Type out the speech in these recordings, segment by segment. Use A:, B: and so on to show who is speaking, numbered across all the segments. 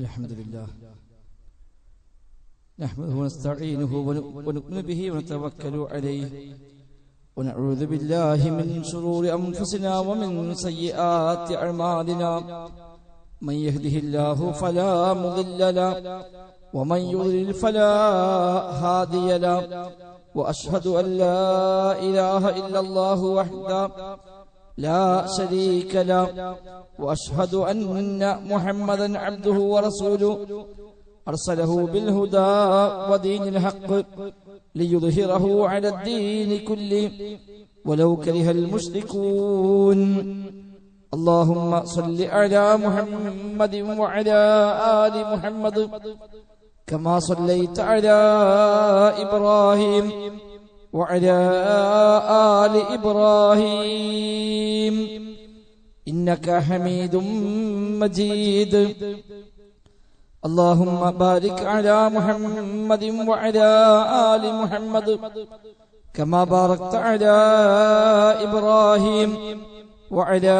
A: الحمد لله نحمده ونستعينه ونؤمن به ونتوكل عليه ونعوذ بالله من شرور أنفسنا ومن سيئات أعمالنا من يهده الله فلا مضل له ومن يضلل فلا هادي له وأشهد أن لا إله إلا الله وحده لا شريك له وأشهد أن محمدا عبده ورسوله أرسله بالهدى ودين الحق ليظهره على الدين كله ولو كره المشركون اللهم صل على محمد وعلى آل محمد كما صليت على إبراهيم وعلى آل إبراهيم إنك حميد مجيد اللهم بارك على محمد وعلى آل محمد كما باركت على إبراهيم وعلى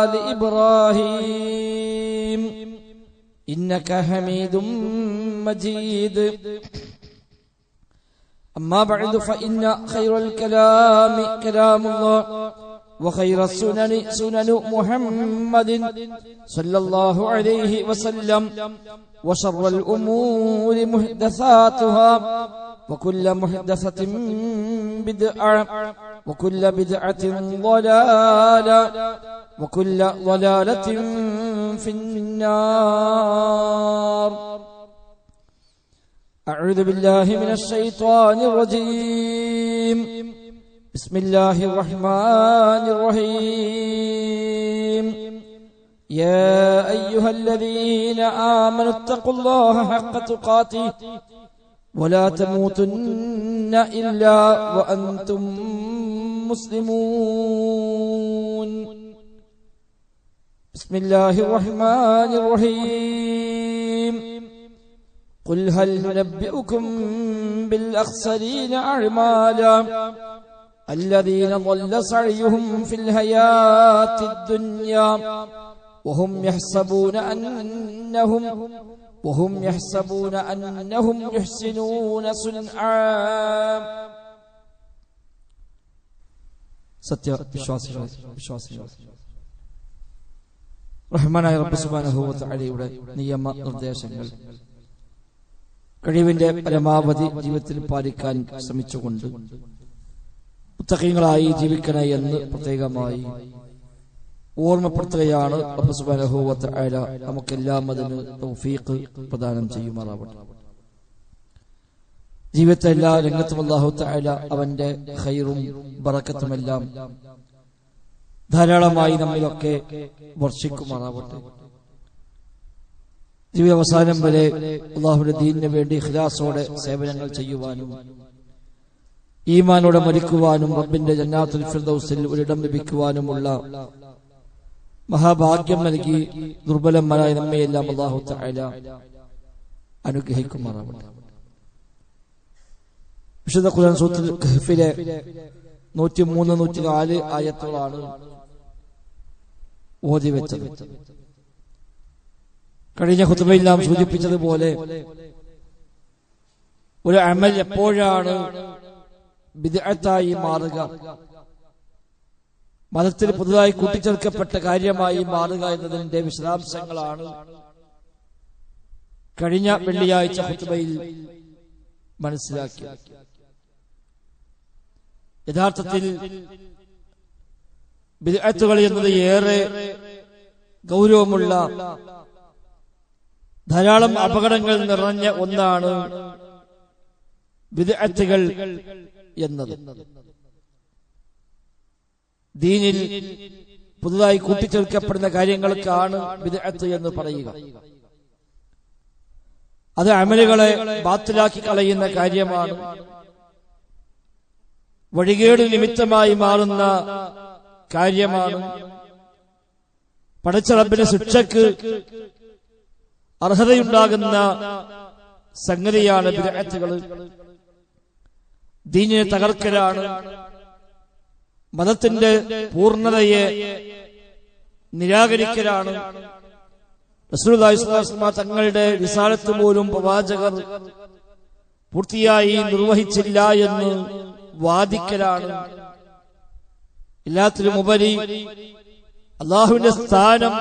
A: آل إبراهيم إنك حميد مجيد أما بعد فإن خير الكلام كلام الله وخير السنن سنن محمد صلى الله عليه وسلم وشر الأمور محدثاتها وكل محدثة بدعة وكل بدعة ضلالة وكل ضلالة في النار أعوذ بالله من الشيطان الرجيم بسم الله الرحمن الرحيم يا أيها الذين آمنوا اتقوا الله حق تقاته ولا تموتن إلا وأنتم مسلمون بسم الله الرحمن الرحيم قل هل ننبئكم بالأخسرين أعمالا الذين ضل سعيهم في الحياة الدنيا وهم يحسبون أنهم يحسنون صنعا സത്യ വിശ്വാസികൾ റഹ്മാനായ റബ്ബ് സുബ്ഹാനഹു വ തആലയുടെ നിയമ നിർദ്ദേശങ്ങൾ കഴിവിന്റെ പരമാവധി ജീവിതത്തിൽ പാലിക്കാൻ ശ്രമിച്ചുകൊണ്ട് മുത്തഖീങ്ങളായി ജീവിക്കണേ എന്ന് പ്രത്യേകമായി ഓർമ്മപ്പെടുത്തുകയാണ്. റബ്ബ് സുബ്ഹാനഹു വ തആല നമുക്കെല്ലാം അതിന് തൗഫീഖ് പ്രദാനം ചെയ്യുമാറാവട്ടെ. ജീവിതത്തിലെ എല്ലാ രംഗത്തും അല്ലാഹു തആല അവന്റെ ഖൈറും ബറക്കത്തുമെല്ലാം ധാരാളമായി നമ്മിലൊക്കെ വർഷിക്കുമാറാവട്ടെ. ജീവിതാവസാനം വരെ അല്ലാഹുവിന്റെ ദീനിന് വേണ്ടി ഇഖ്ലാസോടെ സേവനങ്ങൾ ചെയ്യുവാനും ഈമാനോടെ മരിക്കുവാനും റബ്ബിന്റെ ജന്നാത്തുൽ ഫിർദൗസിൽ ഒരിടം ലഭിക്കുവാനുമുള്ള മഹാഭാഗ്യം നൽകി ദുർബലന്മാരായ നമ്മയെല്ലാം അല്ലാഹു തആല അനുഗ്രഹിക്കുമാറാവട്ടെ. വിശുദ്ധ ഖുർആൻ സൂറത്തുൽ കഹ്ഫിലെ 103-104 ആയത്തുകളാണ് ഓതി വെച്ചത്. കഴിഞ്ഞ ഖുതുബയിൽ നാം സൂചിപ്പിച്ചതുപോലെ ഒരു അമൽ എപ്പോഴാണ് ബിദ്അത്തായി മാറുക, മതത്തിൽ പുതുതായി കൂട്ടിച്ചേർക്കപ്പെട്ട കാര്യമായി മാറുക എന്നതിന്റെ വിശദാംശങ്ങളാണ് കഴിഞ്ഞ വെള്ളിയാഴ്ച ഖുതുബയിൽ മനസ്സിലാക്കിയത്. യഥാർത്ഥത്തിൽ ബിദ്അത്തുകൾ എന്നത് ഏറെ ഗൗരവമുള്ള ധാരാളം അപകടങ്ങൾ നിറഞ്ഞ ഒന്നാണ് ബിദ്അത്തുകൾ എന്നത്. ദീനിൽ പുതുതായി കൂട്ടിച്ചേർക്കപ്പെടുന്ന കാര്യങ്ങൾക്കാണ് ബിദ്അത്ത് എന്ന് പറയുക. അത് അമലുകളെ ബാത്തിലാക്കി കളയുന്ന കാര്യമാണ്, വഴികേട് നിമിത്തമായി മാറുന്ന കാര്യമാണ്, പടച്ച റബ്ബിന്റെ ശിക്ഷക്ക് അർഹതയുണ്ടാകുന്ന സംഗതിയാണ് ബിദ്അത്തുകൾ. ദീനിനെ തകർക്കലാണ്, മതത്തിന്റെ പൂർണ്ണതയെ നിരാകരിക്കലാണ്, റസൂലുള്ളാഹി സ്വല്ലല്ലാഹു അലൈഹി വസല്ലം തങ്ങളുടെ റിസാലത്ത് പോലും പ്രവാചകർ പൂർത്തിയായി നിർവഹിച്ചില്ല എന്ന് വാദിക്കലാണ്. എല്ലാത്തിനുമുപരി അല്ലാഹുവിന്റെ സ്ഥാനം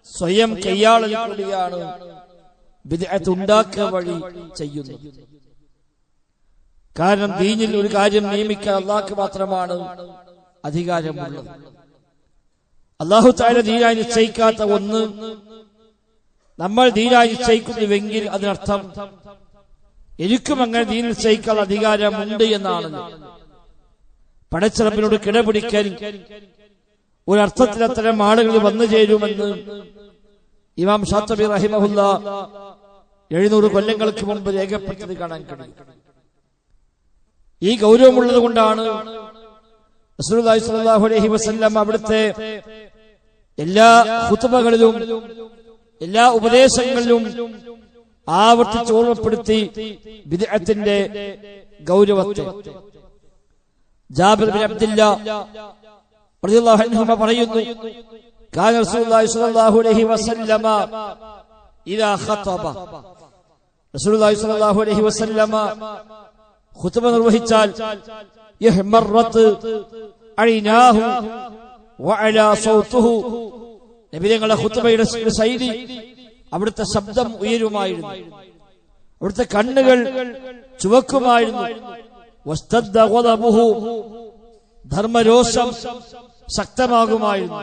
A: സ്വയം കൈയാളൽ കൂടിയാണ് ബിദ്അത്ത് ഉണ്ടാക്കുക വഴി ചെയ്യുന്നത്. കാരണം ദീനിൽ ഒരു കാര്യം നിയമിക്കാൻ അല്ലാഹുക്ക് മാത്രമാണ് അധികാരമുള്ളത്. അല്ലാഹു തആല ദീനായി നിശ്ചയിക്കാത്ത ഒന്ന് നമ്മൾ ദീനായി നിശ്ചയിക്കുന്നുവെങ്കിൽ അതിനർത്ഥം എനിക്കും അങ്ങനെ ദീൻ നിശ്ചയിക്കാൻ അധികാരമുണ്ട് എന്നാണ്. പടച്ച റബ്ബിനോട് കിടപിടിക്കൽ ഒരർത്ഥത്തിൽ അത്തരം ആളുകൾ വന്നു ചേരുമെന്ന് ഇമാം ഷാത്തിബി റഹിമഹുല്ലാ 700 കൊല്ലങ്ങൾക്ക് മുമ്പ് രേഖപ്പെടുത്തിയത് കാണാൻ കഴിയും. ഈ ഗൗരവമുള്ളത് കൊണ്ടാണ് റസൂലുള്ളാഹി സ്വല്ലല്ലാഹു അലൈഹി വസല്ലം അവിടുത്തെ എല്ലാ ഖുതുബകളിലും എല്ലാ ഉപദേശങ്ങളിലും ആവർത്തിച്ച് ഓർമ്മപ്പെടുത്തി ബിദ്അത്തിന്റെ ഗൗരവത്തെ. ജാബിർ ബിൻ അബ്ദുല്ലാ റളിയല്ലാഹു അൻഹു പറയുന്നു, കാന റസൂലുള്ളാഹി സ്വല്ലല്ലാഹു അലൈഹി വസല്ലം ഇദാ ഖതബ, റസൂലുള്ളാഹി സ്വല്ലല്ലാഹു അലൈഹി വസല്ലം ഖുതുബ നിർവഹിച്ചാൽ യഹ്മറത് അയ്നാഹു വഅലാ സൗതുഹു, നബി തങ്ങളുടെ ഖുതുബയുടെ ശൈലി, അവിടുത്തെ ശബ്ദം ഉയരുമായിരുന്നു, അവിടുത്തെ കണ്ണുകൾ ചുവക്കുമായിരുന്നു. വസ്തദ്ദ ഗളബുഹു, ധർമ്മരോഷം ശക്തമാകുമായിരുന്നു.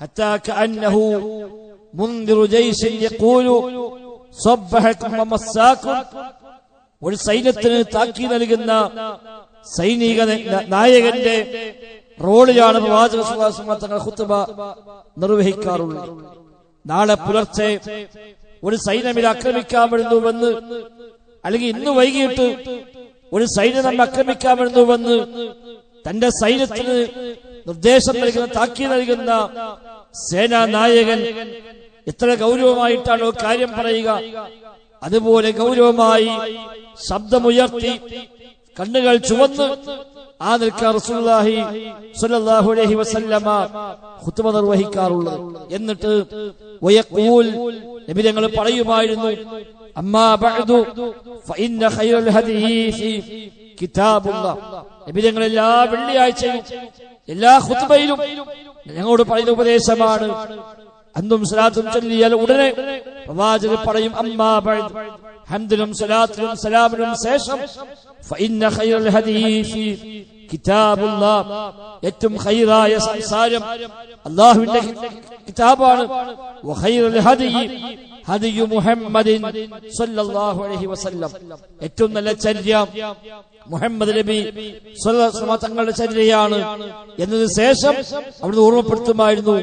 A: ഹത്താ കഅന്നഹു മുൻദിറു ജയ്ശിൻ യഖൂലു സബ്ബഹകും വമസ്സാകും, ഒരു സൈന്യത്തിന് താക്കീത് നൽകുന്ന സൈനിക നായകന്റെ റോളിലാണ് പ്രവാചക സ്വല്ലല്ലാഹു അലൈഹി വസല്ലം തങ്ങൾ ഖുതുബ നിർവഹിക്കാറുള്ളത്. നാളെ പുലർച്ചെ ഒരു സൈന്യമിൽ ആക്രമിക്കാൻ വരുന്നുവെന്ന്, അല്ലെങ്കിൽ ഇന്ന് വൈകിട്ട് ഒരു സൈന്യം നമ്മെ ആക്രമിക്കാൻ വരുന്നുവെന്ന് തന്റെ സൈന്യത്തിന് നിർദ്ദേശം നൽകുന്ന, താക്കീത് നൽകുന്ന സേനാ നായകൻ എത്ര ഗൗരവമായിട്ടാണോ കാര്യം പറയുക, അതുപോലെ ഗൗരവമായി ശബ്ദമുയർത്തി കണ്ണുകൾ ചുവന്ന് ആ നിൽക്കാൻ റസൂലുള്ളാഹി സ്വല്ലല്ലാഹു അലൈഹി വസല്ലമ ഖുതുബ നിർവഹിക്കാറുള്ളത്. എന്നിട്ട് വയഖൂൽ, നബി തങ്ങൾ പറയുമായിരുന്നു, അമ്മാ ബഅദു ഫഇന്ന ഖൈറൽ ഹദീസി കിതാബുല്ലാഹ്. നബി തങ്ങൾ എല്ലാ വെള്ളിയാഴ്ചയും എല്ലാ ഖുതുബയിലും ഞങ്ങളോട് പറയുന്ന ഉപദേശമാണ്. അന്നും സലാത്തും ചൊല്ലിയാൽ ഉടനെ പ്രവാചകൻ പറയും, അമ്മാ ബഅദ്, ഹംദിലും സലാത്തിലും സലാമിനും ശേഷം ഫഇന്ന ഖൈറൽ ഹദീസി കിതാബുല്ലാഹ്, ഏറ്റവും ഖൈറായ സംസാരം അല്ലാഹുവിന്റെ കിതാബാണ്. വഖൈറുൽ ഹദി ഹദിയു മുഹമ്മദിൻ സ്വല്ലല്ലാഹു അലൈഹി വസല്ലം, ഏറ്റവും നല്ല ചര്യ മുഹമ്മദ് നബി സ്വല്ലല്ലാഹു അലൈഹി വസല്ലം തങ്ങളുടെ ചര്യയാണ് എന്നതിന് ശേഷം അവിടുന്ന് ഓർമ്മപ്പെടുത്തുമായിരുന്നു,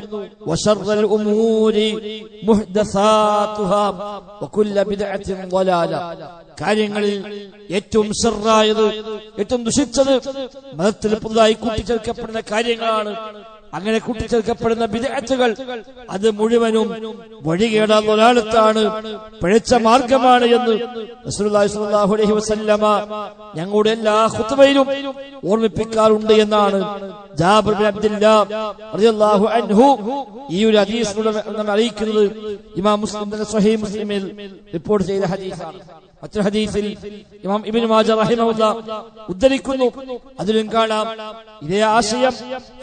A: വശർറൽ ഉമൂരി മുഹ്ദസാതുഹാ വകുല്ലു ബിദ്അത്തിൻ ളലാല, കാര്യങ്ങളിൽ ഏറ്റവും ശർറായത്, ഏറ്റവും ദുഷിച്ചത് മതത്തിൽ പുതുതായി കൂട്ടിച്ചേർക്കപ്പെടുന്ന കാര്യങ്ങളാണ്. അങ്ങനെ കൂട്ടിച്ചേർക്കപ്പെടുന്ന ബിദ്അത്തുകൾ അത് മുഴുവനും വഴികേടാൻ ഒരാളത്താണ്, പിഴച്ച മാർഗമാണ് എന്ന് റസൂലുള്ളാഹി സ്വല്ലല്ലാഹു അലൈഹി വസല്ലമ ഞങ്ങളുടെ എല്ലാ ഖുതുബയിലും ഓർമ്മിപ്പിക്കാറുണ്ട് എന്നാണ് ജാബിർ ബിൻ അബ്ദുല്ലാ റളിയല്ലാഹു അൻഹു ഈ ഒരു ഹദീസിലൂടെ അറിയിക്കുന്നത്. ഇമാം മുസ്ലിം സ്വഹീഹ് മുസ്ലിമിൽ റിപ്പോർട്ട് ചെയ്ത ഹദീസാണ്. മറ്റൊരു ഹദീസിൽ ഇമാം ഇബ്നു മാജ റഹിമഹുല്ലാ ഉദ്ധരിക്കുന്നു, അതിലും കാണാം ഇതേ ആശയം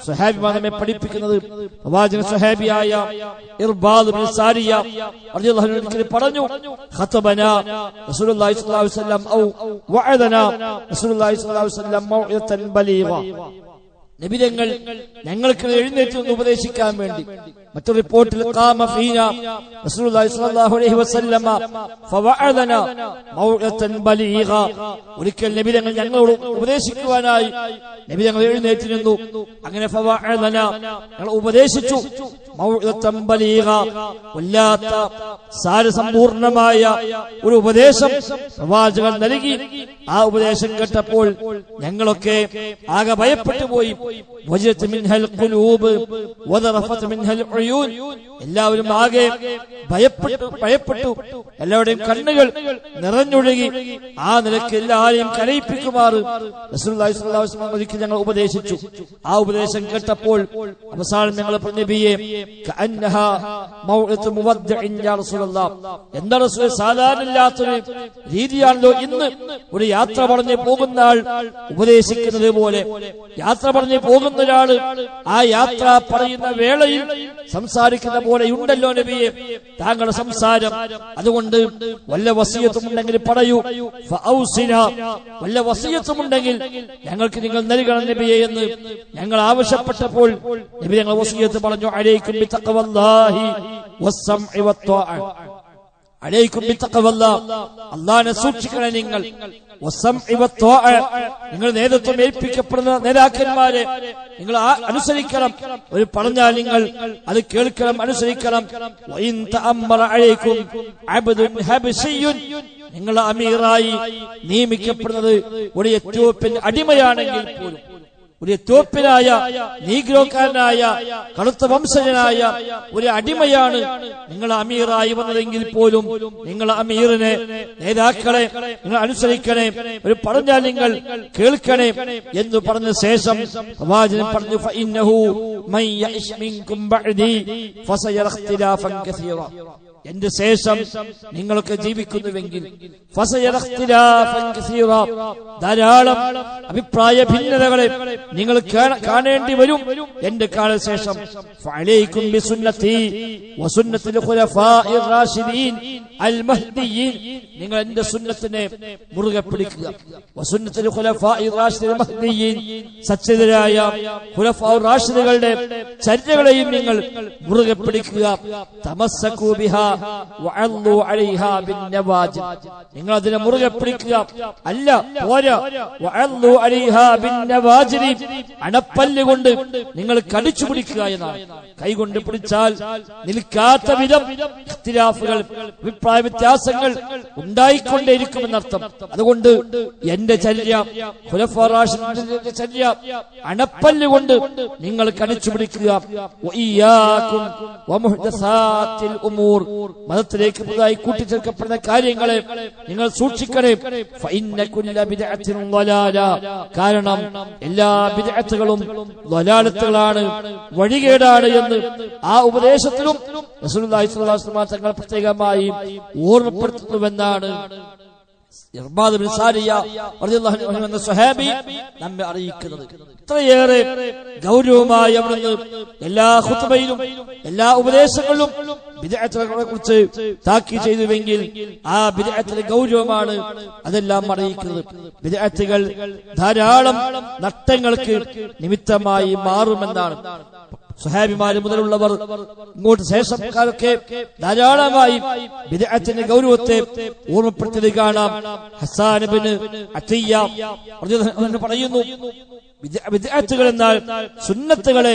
A: സ്വഹാബിമാർ നമ്മെ പഠിപ്പിക്കുന്നത്. പ്രവാചക സ്വഹാബിയായ ഇർബാദ് ബിൻ സാരിയ റളിയല്ലാഹു അൻഹു പറഞ്ഞു, ഖതബനാ റസൂലുള്ളാഹി സ്വല്ലല്ലാഹു അലൈഹി വസല്ലം ഔ വഅദനാ റസൂലുള്ളാഹി സ്വല്ലല്ലാഹു അലൈഹി വസല്ലം മൗഇദതൻ ബലീഗ, നബി തങ്ങൾ ഞങ്ങൾക്ക് എഴുന്നേറ്റ് നിന്ന് ഉപദേശിക്കാൻ വേണ്ടി. മറ്റൊരു റിപ്പോർട്ടിൽ ഖാമ ഫീന റസൂലുള്ളാഹി സ്വല്ലല്ലാഹു അലൈഹി വസല്ലമ ഫവഅദനാ മൗഇദതൻ ബലീഗ, ഒരിക്കൽ നബി തങ്ങൾ ഞങ്ങളോട് ഉപദേശിക്കുവാനായി നബി തങ്ങൾ എഴുന്നേറ്റ് നിന്നു. അങ്ങനെ ഫവഅദനാ, ഞങ്ങൾ ഉപദേശിച്ചു, മൗഇദതൻ ബലീഗ, വല്ലാത്ത സാരസമ്പൂർണമായ ഒരു ഉപദേശം പ്രവാചകൻ നൽകി. ആ ഉപദേശം കേട്ടപ്പോൾ ഞങ്ങളൊക്കെ ആകെ ഭയപ്പെട്ടു പോയി. വജത് മിൻഹൽ ഖുലൂബ് വദറഫത് മിൻഹൽ ഉയൂൻ, എല്ലാവരും ആകെ ഭയപ്പെട്ടു. എല്ലാവരുടെയും കണ്ണുകൾ നിറഞ്ഞൊഴുകി. ആ നിലയ്ക്ക് എല്ലാവരെയും കരയിപ്പിക്കുമാറ് റസൂലുള്ളാഹി സ്വല്ലല്ലാഹു അലൈഹി വസല്ലം ഒരിക്കൽ ഞങ്ങൾ ഉപദേശിച്ചു. ആ ഉപദേശം കേട്ടപ്പോൾ അവസാനം ഞങ്ങൾ നബിയെ കഅന്നഹാ മൗഇദു മുവദ്ദിഇൻ യാ റസൂലല്ലാഹ്, എന്താ റസൂലേ സാധാരണ ഇല്ലാത്തൊരു രീതിയാണല്ലോ ഇന്ന് ഒരു യാത്ര പറഞ്ഞു പോകുന്ന ആൾ ഉപദേശിക്കുന്നത് പോലെ. യാത്ര പറഞ്ഞു പോകുന്ന ഒരാള് ആ യാത്ര പറയുന്ന വേളയിൽ സംസാരിക്കുന്ന പോലെ ഉണ്ടല്ലോ നബിയെ താങ്കളുടെ സംസാരം. അതുകൊണ്ട് വല്ല വസിയത്തുമുണ്ടെങ്കിൽ പറയൂ, വല്ല വസിയത്തുമുണ്ടെങ്കിൽ ഞങ്ങൾക്ക് നിങ്ങൾ നൽകണം നബിയെ എന്ന് ഞങ്ങൾ ആവശ്യപ്പെട്ടപ്പോൾ നബി ഞങ്ങൾ വസിയത്ത് പറഞ്ഞു, അലൈക്കും ബിത്തഖ്വല്ലാഹി വസ്സംഇ വത്വാഅ, അലൈക്കും ബിത്തഖ്വല്ലാഹ്, അല്ലാഹുവിനെ സൂക്ഷിക്കണം നിങ്ങൾ. നിങ്ങൾ നേതൃത്വം ഏൽപ്പിക്കപ്പെടുന്ന നേതാക്കന്മാരെ നിങ്ങൾ അനുസരിക്കണം. ഒരു പറഞ്ഞാൽ നിങ്ങൾ അത് കേൾക്കണം, അനുസരിക്കണം. നിങ്ങൾ അമീറായി നിയമിക്കപ്പെടുന്നത് ഒരു എത്യോപ്യൻ അടിമയാണെങ്കിൽ പോലും, ഒരു എത്യോപ്യനായ നീഗ്രോക്കാരനായ കറുത്ത വംശജനായ ഒരു അടിമയാണ് നിങ്ങൾ അമീറായി വന്നതെങ്കിൽ പോലും നിങ്ങൾ അമീറിനെ, നേതാക്കളെ നിങ്ങൾ അനുസരിക്കണേ. ഒരു പറഞ്ഞാൽ നിങ്ങൾ കേൾക്കണേ എന്ന് പറഞ്ഞ ശേഷം പ്രവാചകൻ പറഞ്ഞു, ഫഇന്നഹു മൻ യഇശ് മിൻകും ബഅദി ഫസയറ ഇഖ്തിലാഫൻ കസീറ, എന്റെ ശേഷം നിങ്ങൾക്ക് ജീവിക്കുന്നുവെങ്കിൽ ധാരാളം അഭിപ്രായ ഭിന്നതകളെ നിങ്ങൾ കാണേണ്ടി വരും എന്റെ കാലശേഷം. ഫഅലൈക്കും ബിസുന്നതി വസുന്നത്തിൽ ഖുലഫാഇർ റാഷിദീൻ അൽ മഹ്ദിയീൻ, നിങ്ങൾ എന്റെ സുന്നത്തിനെ മുറുകെ പിടിക്കുക. വസുന്നത്തിൽ ഖുലഫാഇർ റാഷിദീൻ അൽ മഹ്ദിയീൻ, സച്ചരിതരായ ഖുലഫാഉർ റാഷിദുകളുടെ ചര്യകളെയും നിങ്ങൾ മുറുകെ പിടിക്കുക. തമസ്സകൂ ബിഹാ വഅല്ലു അലൈഹാ ബിന്നവാജിദ്, നിങ്ങൾ അതിനെ മുറുകെ പിടിക്കുക. അല്ല പോരാ, വഅല്ലു അലൈഹാ ബിന്നവാജിദ്, അണപ്പല്ല് കൊണ്ട് നിങ്ങൾ കടിച്ചു പിടിക്കുക എന്നാണ്. കൈകൊണ്ട് പിടിച്ചാൽ നിൽക്കാത്ത വിധം ഇഖ്തിലാഫുകൾ, അഭിപ്രായ വ്യത്യാസങ്ങൾ ഉണ്ടായിക്കൊണ്ടേയിരിക്കുമെന്നർത്ഥം. അതുകൊണ്ട് എന്റെ ചര്യ, ഖുലഫാ റാഷിദീന്റെ ചര്യ, അണപ്പല്ല് കൊണ്ട് നിങ്ങൾ കടിച്ചു പിടിക്കുക. വഇയ്യാകും വമുഹ്ദസാത്തിൽ ഉമൂർ, മതത്തിലേക്ക് പുതുതായി കൂട്ടിച്ചേർക്കപ്പെടുന്ന കാര്യങ്ങളെ നിങ്ങൾ സൂക്ഷിക്കണേ. ഫഇന്ന കുല്ല ബിദ്അത്തിൻ ളലാല, കാരണം എല്ലാ ബിദ്അത്തുകളും ളലാലത്തുകളാണ്, വഴികേടാണ് എന്ന് ആ ഉപദേശത്തിലും റസൂലുള്ളാഹി സ്വല്ലല്ലാഹു അലൈഹി വസല്ലം തങ്ങൾ പ്രത്യേകമായി ഓർമ്മപ്പെടുത്തുന്നുവെന്നാണ് ഇർബാദ് ബിൻ സാരിയ റളിയല്ലാഹു അൻഹു എന്ന സ്വഹാബി നമ്മെ അറിയിക്കുന്നത്. ഇത്രയേറെ ഗൗരവമായി അവിടുന്ന് എല്ലാ ഖുത്ബയിലും എല്ലാ ഉപദേശങ്ങളിലും ബിദ്അത്തുകളെ കുറിച്ച് താക്കീത് ചെയ്തുവെങ്കിൽ ആ ബിദ്അത്തിന്റെ ഗൗരവമാണ് അതെല്ലാം അറിയിക്കുന്നത്. ബിദ്അത്തുകൾ ധാരാളം നഷ്ടങ്ങൾക്ക് നിമിത്തമായി മാറുമെന്നാണ് സ്വഹാബിമാര് മുതലുള്ളവർ ഇങ്ങോട്ട് ശേഷക്കാരൊക്കെ ധാരാളമായി ബിദ്അത്തിന്റെ ഗൗരവത്തെ ഓർമ്മപ്പെടുത്തിയത് കാണാം. ഹസ്സാൻ ഇബ്നു അത്തിയ്യ പറയുന്നു, ബിദ്അത്തുകൾ എന്നാൽ സുന്നത്തുകളെ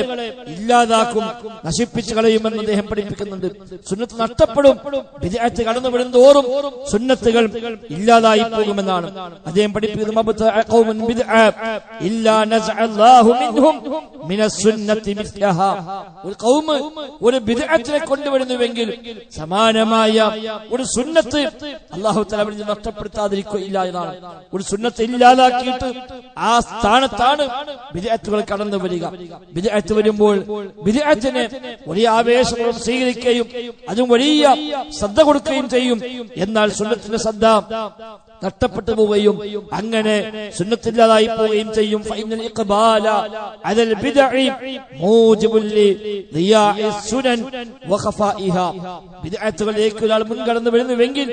A: ഇല്ലാതാക്കും, നശിപ്പിച്ചു കളയുമെന്ന് അദ്ദേഹം പഠിപ്പിക്കുന്നുണ്ട്. സുന്നത്ത് നഷ്ടപ്പെടും, ബിദ്അത്ത് കടന്നു വിടുന്തോറും സുന്നത്തുകൾ ഇല്ലാതായി പോകുമെന്നാണ് അദ്ദേഹം പഠിപ്പിക്കുന്നത്. ഒരു ഖൗമ് ഒരു ബിദ്അത്തിനെ കൊണ്ടുവരുന്നുവെങ്കിൽ സമാനമായ ഒരു സുന്നത്ത് അല്ലാഹു തആല അവരിൽ നഷ്ടപ്പെടുത്താതിരിക്കുകയില്ല എന്നാണ്. ഒരു സുന്നത്ത് ഇല്ലാതാക്കിയിട്ട് ആ സ്ഥാനത്താണ് ബിദ്അത്തുകൾ കടന്നു വരിക. ബിദ്അത്ത് വരുമ്പോൾ ബിദ്അത്തിനെ വലിയ ആവേശപൂർവ്വം സ്വീകരിക്കുകയും അതും വലിയ ശ്രദ്ധ കൊടുക്കുകയും ചെയ്യും. എന്നാൽ സുന്നത്തിന്റെ ശ്രദ്ധ നഷ്ടപ്പെട്ടു പോവുകയും അങ്ങനെ സുന്നത്തില്ലാതായി പോവുകയും ചെയ്യും. ഫഇന്നൽ ഇഖ്ബാല അലൽ ബിദ്അഇ മൂജിബുൽ ലിയാഇ സുനൻ വഖഫാഇഹാ, ബിദ്അത്തുകളിലേക്ക് ഒരാൾ മുൻകടന്നു വരുന്നുവെങ്കിൽ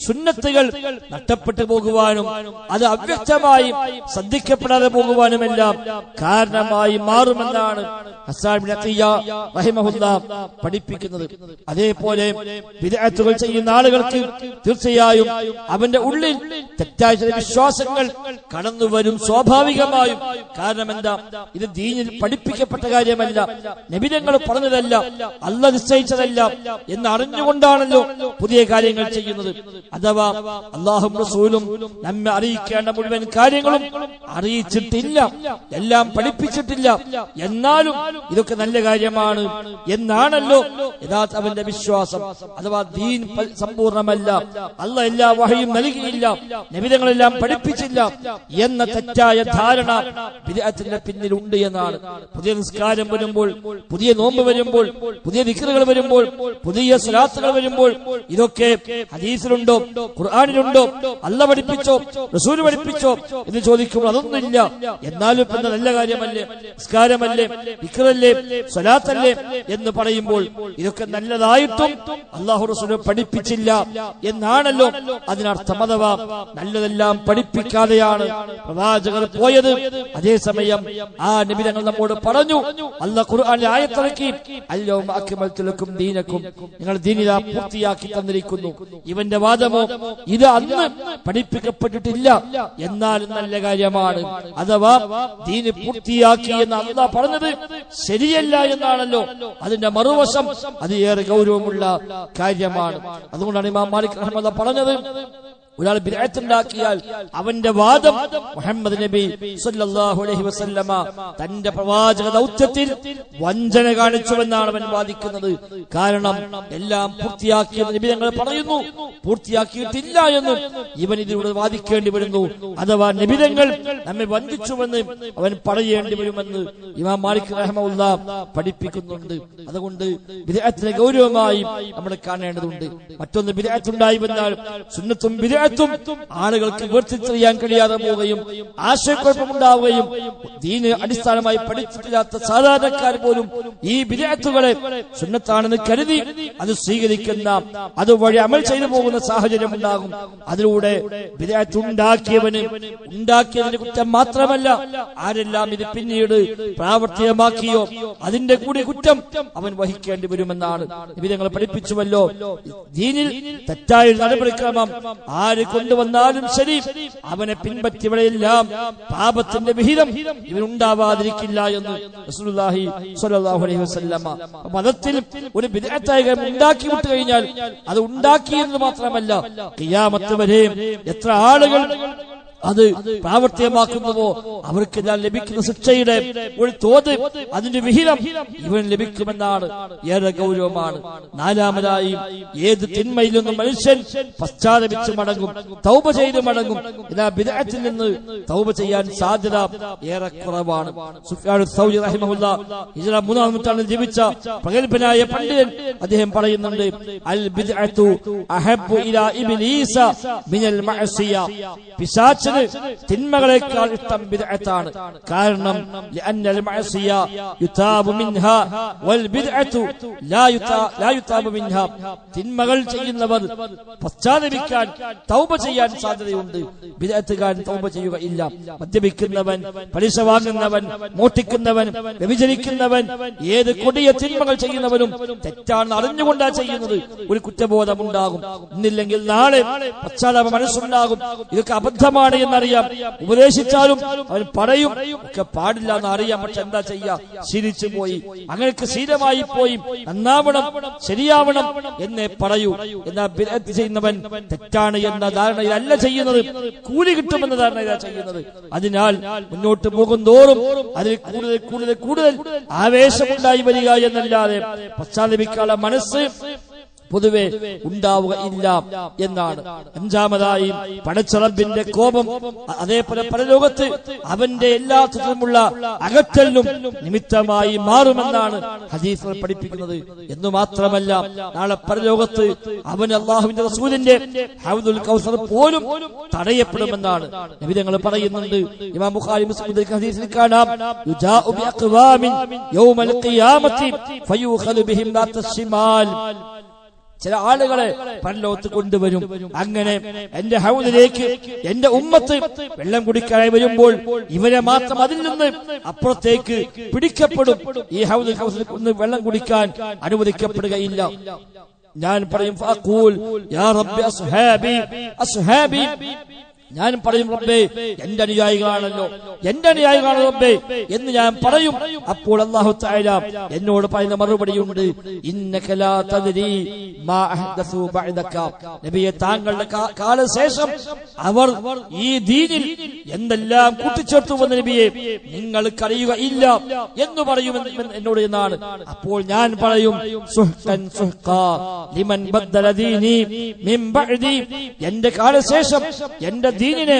A: സുന്നത്തുകൾ നഷ്ടപ്പെട്ടു പോകുവാനും അത് അവ്യക്തമായി ശ്രദ്ധിക്കപ്പെടാതെ പോകുവാനുമെല്ലാം കാരണമായി മാറുമെന്നാണ് ഹസ്സാൻ ഇബ്നു അത്തിയ്യ റഹിമഹുല്ലാഹ് പഠിപ്പിക്കുന്നത്. അതേപോലെ ബിദ്അത്തുകൾ ചെയ്യുന്ന ആളുകൾക്ക് തീർച്ചയായും അവന്റെ ഉള്ളിൽ തെറ്റായ ചില വിശ്വാസങ്ങൾ കടന്നുവരും സ്വാഭാവികമായും. കാരണം എന്താ? ഇത് ദീനിൽ പഠിപ്പിക്കപ്പെട്ട കാര്യമല്ല, നബിതങ്ങൾ പറഞ്ഞതല്ല, അല്ലാഹ് നിശ്ചയിച്ചതല്ല എന്ന് അറിഞ്ഞുകൊണ്ടാണല്ലോ പുതിയ കാര്യങ്ങൾ ചെയ്യുന്നത്. അഥവാ അല്ലാഹും റസൂലും നമ്മെ അറിയിക്കേണ്ട മുഴുവൻ കാര്യങ്ങളും അറിയിച്ചിട്ടില്ല, എല്ലാം പഠിപ്പിച്ചിട്ടില്ല. എന്നാലും ഇതൊക്കെ നല്ല കാര്യമാണ് എന്നാണല്ലോ യഥാർത്ഥ അവന്റെ വിശ്വാസം. അഥവാ ദീൻ സമ്പൂർണ്ണമല്ല, അല്ലാഹ് എല്ലാ വഹയും നൽകിയില്ല, നബിതങ്ങളെല്ലാം പഠിപ്പിച്ചില്ല എന്ന തെറ്റായ ധാരണ ബിദ്അത്തിന്റെ പിന്നിലുണ്ട് എന്നാണ്. പുതിയ നിസ്കാരം വരുമ്പോൾ, പുതിയ നോമ്പ് വരുമ്പോൾ, പുതിയ ദിക്റുകൾ വരുമ്പോൾ, പുതിയ സ്വലാത്തുകൾ വരുമ്പോൾ ഇതൊക്കെ ഹദീസിലുണ്ടോ, ഖുർആനിലുണ്ടോ, അല്ലാഹ് പഠിപ്പിച്ചോ, റസൂൽ പഠിപ്പിച്ചോ എന്ന് ചോദിക്കുമ്പോൾ അതൊന്നുമില്ല. എന്നാലും പിന്നെ നല്ല കാര്യമല്ലേ, നിസ്കാരമല്ലേ, ദിക്റല്ലേ, സ്വലാത്തല്ലേ എന്ന് പറയുമ്പോൾ ഇതൊക്കെ നല്ലതായിട്ടും അല്ലാഹു റസൂൽ പഠിപ്പിച്ചില്ല എന്നാണല്ലോ അതിനർത്ഥം. അഥവാ നല്ലതെല്ലാം പഠിപ്പിക്കാതെയാണ് പ്രവാചകർ പോയത്. അതേസമയം ആ നബി തങ്ങൾ നമ്മോട് പറഞ്ഞു, അല്ലാഹു ഖുർആനിൽ ആയത്തിറക്കി, അൽയൗമ അക്മൽതു ലക്കും ദീനക്കും, നിങ്ങൾ ദീനിനെ പൂർത്തിയാക്കി തന്നിരിക്കുന്നു. ഇവന്റെ വാദമോ ഇത് അന്ന് പഠിപ്പിക്കപ്പെട്ടിട്ടില്ല, എന്നാലും നല്ല കാര്യമാണ്. അഥവാ ദീന് പൂർത്തിയാക്കി എന്ന് അല്ലാഹ് പറഞ്ഞത് ശരിയല്ല എന്നാണല്ലോ അതിന്റെ മറുവശം. അത് ഏറെ ഗൗരവമുള്ള കാര്യമാണ്. അതുകൊണ്ടാണ് ഇമാം മാലിക് റഹ്മത്തുള്ളാഹി പറഞ്ഞത്, ഒരാൾ ബിദ്അത്ത് ഉണ്ടാക്കിയാൽ അവന്റെ വാദം മുഹമ്മദ് നബി സല്ലല്ലാഹു അലൈഹി വസല്ലമ തന്റെ പ്രവാചക ദൗത്യത്തിൽ വഞ്ചന കാണിച്ചുവെന്നാണ് അവൻ വാദിക്കുന്നത്. കാരണം എല്ലാം പൂർത്തിയാക്കിയെന്ന് നബി തങ്ങൾ പറയുന്നു, പൂർത്തിയാക്കിയിട്ടില്ല എന്ന് ഇവൻ ഇതിലൂടെ വാദിക്കേണ്ടി വരുന്നു. അഥവാ നബി തങ്ങൾ നമ്മെ വഞ്ചിച്ചുവെന്ന് അവൻ പറയേണ്ടി വരുമെന്ന് ഇമാം മാലിക് റഹ്മത്തുള്ളാഹി പഠിപ്പിക്കുന്നുണ്ട്. അതുകൊണ്ട് ബിദ്അത്തിനെ ഗൗരവമായി നമ്മൾ കാണേണ്ടതുണ്ട്. മറ്റൊന്ന്, ബിദ്അത്ത് ഉണ്ടായി വന്നാൽ സുന്നത്തും ബിദ്അത്തും ആളുകൾക്ക് വേർതിരിച്ചറിയാൻ കഴിയാതെ പോവുകയും ആശയക്കുഴപ്പമുണ്ടാവുകയും ദീന് അടിസ്ഥാനമായി പഠിച്ചിട്ടില്ലാത്ത സാധാരണക്കാർ പോലും ഈ ബിദ്അത്തുകളെ സുന്നത്താണെന്ന് കരുതി അത് സ്വീകരിക്കുന്ന, അതുവഴി അമൽ ചെയ്തു പോകുന്ന സാഹചര്യം ഉണ്ടാകും. അതിലൂടെ ബിദ്അത്ത് ഉണ്ടാക്കിയതിന്റെ കുറ്റം മാത്രമല്ല, ആരെല്ലാം ഇത് പിന്നീട് പ്രാവർത്തികമാക്കിയോ അതിന്റെ കൂടി കുറ്റം അവൻ വഹിക്കേണ്ടി വരുമെന്നാണ് നബി തങ്ങൾ പഠിപ്പിച്ചുവല്ലോ. ദീനിൽ തെറ്റായ നടപടിക്രമം ആര് കൊണ്ടുവന്നാലും ശരി, അവനെ പിൻപറ്റിയവരെല്ലാം പാപത്തിന്റെ വിഹിതം ഇവനുണ്ടാവാതിരിക്കില്ല എന്ന് റസൂലുള്ളാഹി സ്വല്ലല്ലാഹു അലൈഹി വസല്ലമ. മതത്തിൽ ഒരു ബിദ്അത്തായ ഉണ്ടാക്കി വിട്ടു കഴിഞ്ഞാൽ അത് ഉണ്ടാക്കിയെന്ന് മാത്രമല്ല, ഖിയാമത്ത് വരെ എത്ര ആളുകൾ അത് പ്രാവർത്തികമാക്കുന്നുവോ അവർക്കെല്ലാം ലഭിക്കുന്ന ശിക്ഷയുടെ ഒരു തോത്, അതിന്റെ വിഹിതം ഇവൻ ലഭിക്കുമെന്നാണ്. ഏറെ ഗൗരവമാണ്. നാലാമതായി, ഏത് തിന്മയിൽ നിന്നും മനുഷ്യൻ പശ്ചാത്തപിച്ച് മടങ്ങും, തൗബ ചെയ്ത് മടങ്ങും. എന്നാൽ ബിദ്അത്തിൽ നിന്ന് തൗബ ചെയ്യാൻ സാധ്യത ഏറെ കുറവാണ്. സുഫ്യാൻ സൗരി റഹിമഹുല്ലാഹ് ഹിജ്റ 3-ാം നൂറ്റാണ്ടിൽ ജീവിച്ച പ്രഗത്ഭനായ പണ്ഡിതൻ അദ്ദേഹം പറയുന്നുണ്ട്, അൽ ബിദ്അത്തു അഹബ്ബു ഇലാ ഇബ്ലീസ മിനൽ മഅസിയ, പിശാച് തിന്മകളെക്കാൾ ഇഷ്ടം ബിദ്അത്താണ്. കാരണം ലഅന്നൽ മഅസിയ യുതാബു മിൻഹാ വൽ ബിദ്അത്തു ലാ യുതാബു മിൻഹാ, തിന്മകൾ ചെയ്യുന്നവർ പശ്ചാത്തപിക്കാൻ തൗബ ചെയ്യാൻ സാധ്യതയുണ്ട്, ബിദ്അത്തുകാരൻ തൗബ ചെയ്യുകയില്ല. മദ്യപിക്കുന്നവൻ, പലിശ വാങ്ങുന്നവൻ, മോഷ്ടിക്കുന്നവൻ, വ്യഭിചരിക്കുന്നവൻ, ഏത് കൊടിയ തിന്മകൾ ചെയ്യുന്നവനും തെറ്റാണെന്ന് അറിഞ്ഞുകൊണ്ടാണ് ചെയ്യുന്നത്. ഒരു കുറ്റബോധമുണ്ടാകും, ഇന്നില്ലെങ്കിൽ നാളെ പശ്ചാത്താപ മനസ്സുണ്ടാകും. ഇതൊക്കെ അബദ്ധമാണ് എന്നറിയാം, ഉപദേശിച്ചാലും അവൻ പറയും ഒക്കെ പാടില്ല എന്ന് അറിയാം. പക്ഷെ എന്താ ചെയ്യാ, ശീലിച്ചു പോയി, അങ്ങനെയൊക്കെ ശീലമായി പോയി. നന്നാവണം, ശരിയാവണം എന്നേ പറയൂ. എന്നാൽ ബിദ്അത്ത് ചെയ്യുന്നവൻ തെറ്റാണ് എന്ന ധാരണയിലല്ല ചെയ്യുന്നത്, കൂലി കിട്ടുമെന്ന ധാരണയിലാണ് ചെയ്യുന്നത്. അതിനാൽ മുന്നോട്ട് പോകും തോറും അതിൽ കൂടുതൽ കൂടുതൽ കൂടുതൽ ആവേശമുണ്ടായി വരിക എന്നല്ലാതെ പശ്ചാത്തപിക്കാനുള്ള മനസ്സ് പൊതുവെ ഉണ്ടാവുകയില്ല എന്നാണ്. അഞ്ചാമതായി, പടച്ചറബിന്റെ കോപം അതേപോലെ പരലോകത്ത് അവന്റെ എല്ലാ തരത്തിലുമുള്ള അകറ്റലിനും നിമിത്തമായി മാറുമെന്നാണ് ഹദീസുകൾ പഠിപ്പിക്കുന്നത്. എന്നു മാത്രമല്ല, നാളെ പരലോകത്ത് അവൻ അല്ലാഹുവിന്റെ റസൂലിന്റെ ഹൗദുൽ കൗസർ പോലും തടയപ്പെടുമെന്നാണ് നബി തങ്ങൾ പറയുന്നുണ്ട്. ഇമാം ബുഖാരി മുസ്ലിം ഹദീസിൽ കാണാം, യുജാഉ ബിഅഖ്വാമിൻ യൗമൽ ഖിയാമത്തി ഫയൂഖലു ബിഹിം ദാത്ത ശിമാൽ, ചില ആളുകളെ പരലോകത്ത് കൊണ്ടുവരും. അങ്ങനെ എന്റെ ഹൗദിലേക്ക് എന്റെ ഉമ്മത്ത് വെള്ളം കുടിക്കാനായി വരുമ്പോൾ ഇവരെ മാത്രം അതിൽ നിന്ന് അപ്പുറത്തേക്ക് പിടിക്കപ്പെടും. ഈ ഹൗദിൽ നിന്ന് വെള്ളം കുടിക്കാൻ അനുവദിക്കപ്പെടുകയില്ല. ഞാൻ പറയും, ഫഅഖൂൽ യാ റബ്ബി അസ്ഹാബി അസ്ഹാബി, ഞാൻ പറയും റബ്ബേ എന്റെ അനുയായികളാണല്ലോ റബ്ബേ എന്ന് ഞാൻ പറയും. അപ്പോൾ അല്ലാഹു തആല എന്നോട് പറയുന്ന മറുപടിയുണ്ട്, ഇന്നക ലാ തദ്രി മാ അഹ്ദസു ബഅദക. നബിയെ, താങ്കളുടെ കാലശേഷം അവർ ഈ ദീനിൽ എന്തെല്ലാം കൂട്ടിച്ചേർത്തുവെന്ന് നബിയെ നിങ്ങൾക്കറിയുക ഇല്ല എന്ന് പറയുമെന്ന് എന്നോട് എന്നാണ്. അപ്പോൾ ഞാൻ പറയും, സുഹ്കൻ സുഹ്കാ ലിമൻ ബദ്ദല ദീനി മിൻ ബഅദി. എന്റെ കാലശേഷം എന്റെ ദീനിനെ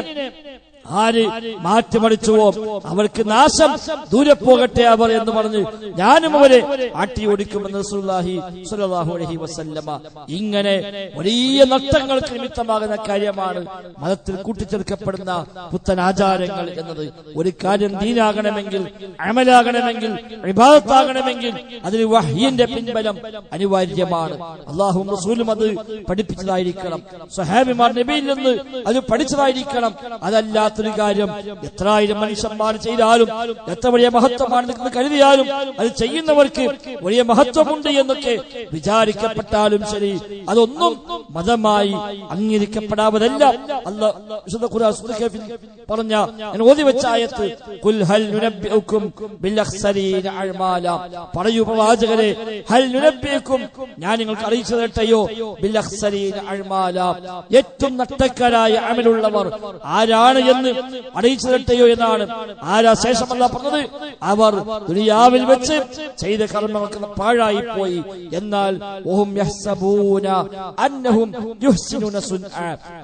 A: ആര് മാറ്റിമറിച്ചുവോ അവർക്ക് നാശം, ദൂരെ പോകട്ടെ അവർ എന്ന് പറഞ്ഞ് ഞാനും അവരെ ആട്ടിയോടിക്കുമെന്ന് റസൂലുള്ളാഹി സ്വല്ലല്ലാഹു അലൈഹി വസല്ലമ. ഇങ്ങനെ വലിയ നഷ്ടങ്ങൾക്ക് നിമിത്തമാകുന്ന കാര്യമാണ് മതത്തിൽ കൂട്ടിച്ചേർക്കപ്പെടുന്ന പുത്തൻ ആചാരങ്ങൾ എന്നത്. ഒരു കാര്യം ദീനാകണമെങ്കിൽ, അമലാകണമെങ്കിൽ, ഇബാദത്താകണമെങ്കിൽ അതിന് വഹ്യിന്റെ പിൻബലം അനിവാര്യമാണ്. അല്ലാഹുവും റസൂലും അത് പഠിപ്പിച്ചതായിരിക്കണം. സ്വഹാബിമാർ നബിയിൽ നിന്ന് അത് പഠിച്ചതായിരിക്കണം. അതല്ലാത്ത ഒരു കാര്യം എത്രായിരം മനുഷ്യന്മാർ ചെയ്താലും, എത്ര വലിയ മഹത്വമാണെന്ന് കരുതിയാലും, അത് ചെയ്യുന്നവർക്ക് വലിയ മഹത്വമുണ്ട് എന്നൊക്കെ വിചാരിക്കപ്പെട്ടാലും ശരി, അതൊന്നും മതമായി അംഗീകരിക്കപ്പെടാവതല്ല. അല്ലാഹു പറഞ്ഞ ഓതി വെച്ച ആയത്ത്, ഖുൽ ഹൽ നുനബ്ബിഉകും ബിൽ അഖ്സരീന അഅ്മാല. പറയൂ പ്രവാചകരെ, ഹൽ നുനബ്ബിഉകും, ഞാൻ നിങ്ങൾക്ക് അറിയിച്ചു തരട്ടെയോ, ബിൽ അഖ്സരീന അഅ്മാല, ഏറ്റവും നഷ്ടക്കാരായ അമലുള്ളവർ ആരാണ് എന്ന് അറിയിച്ചു തരട്ടെയോ എന്നാണ്. ആരാ ശേഷമല്ല പറഞ്ഞത്, അവർ ദുനിയാവിൽ വെച്ച് ചെയ്ത കർമ്മങ്ങൾക്ക് പാഴായി പോയി. എന്നാൽ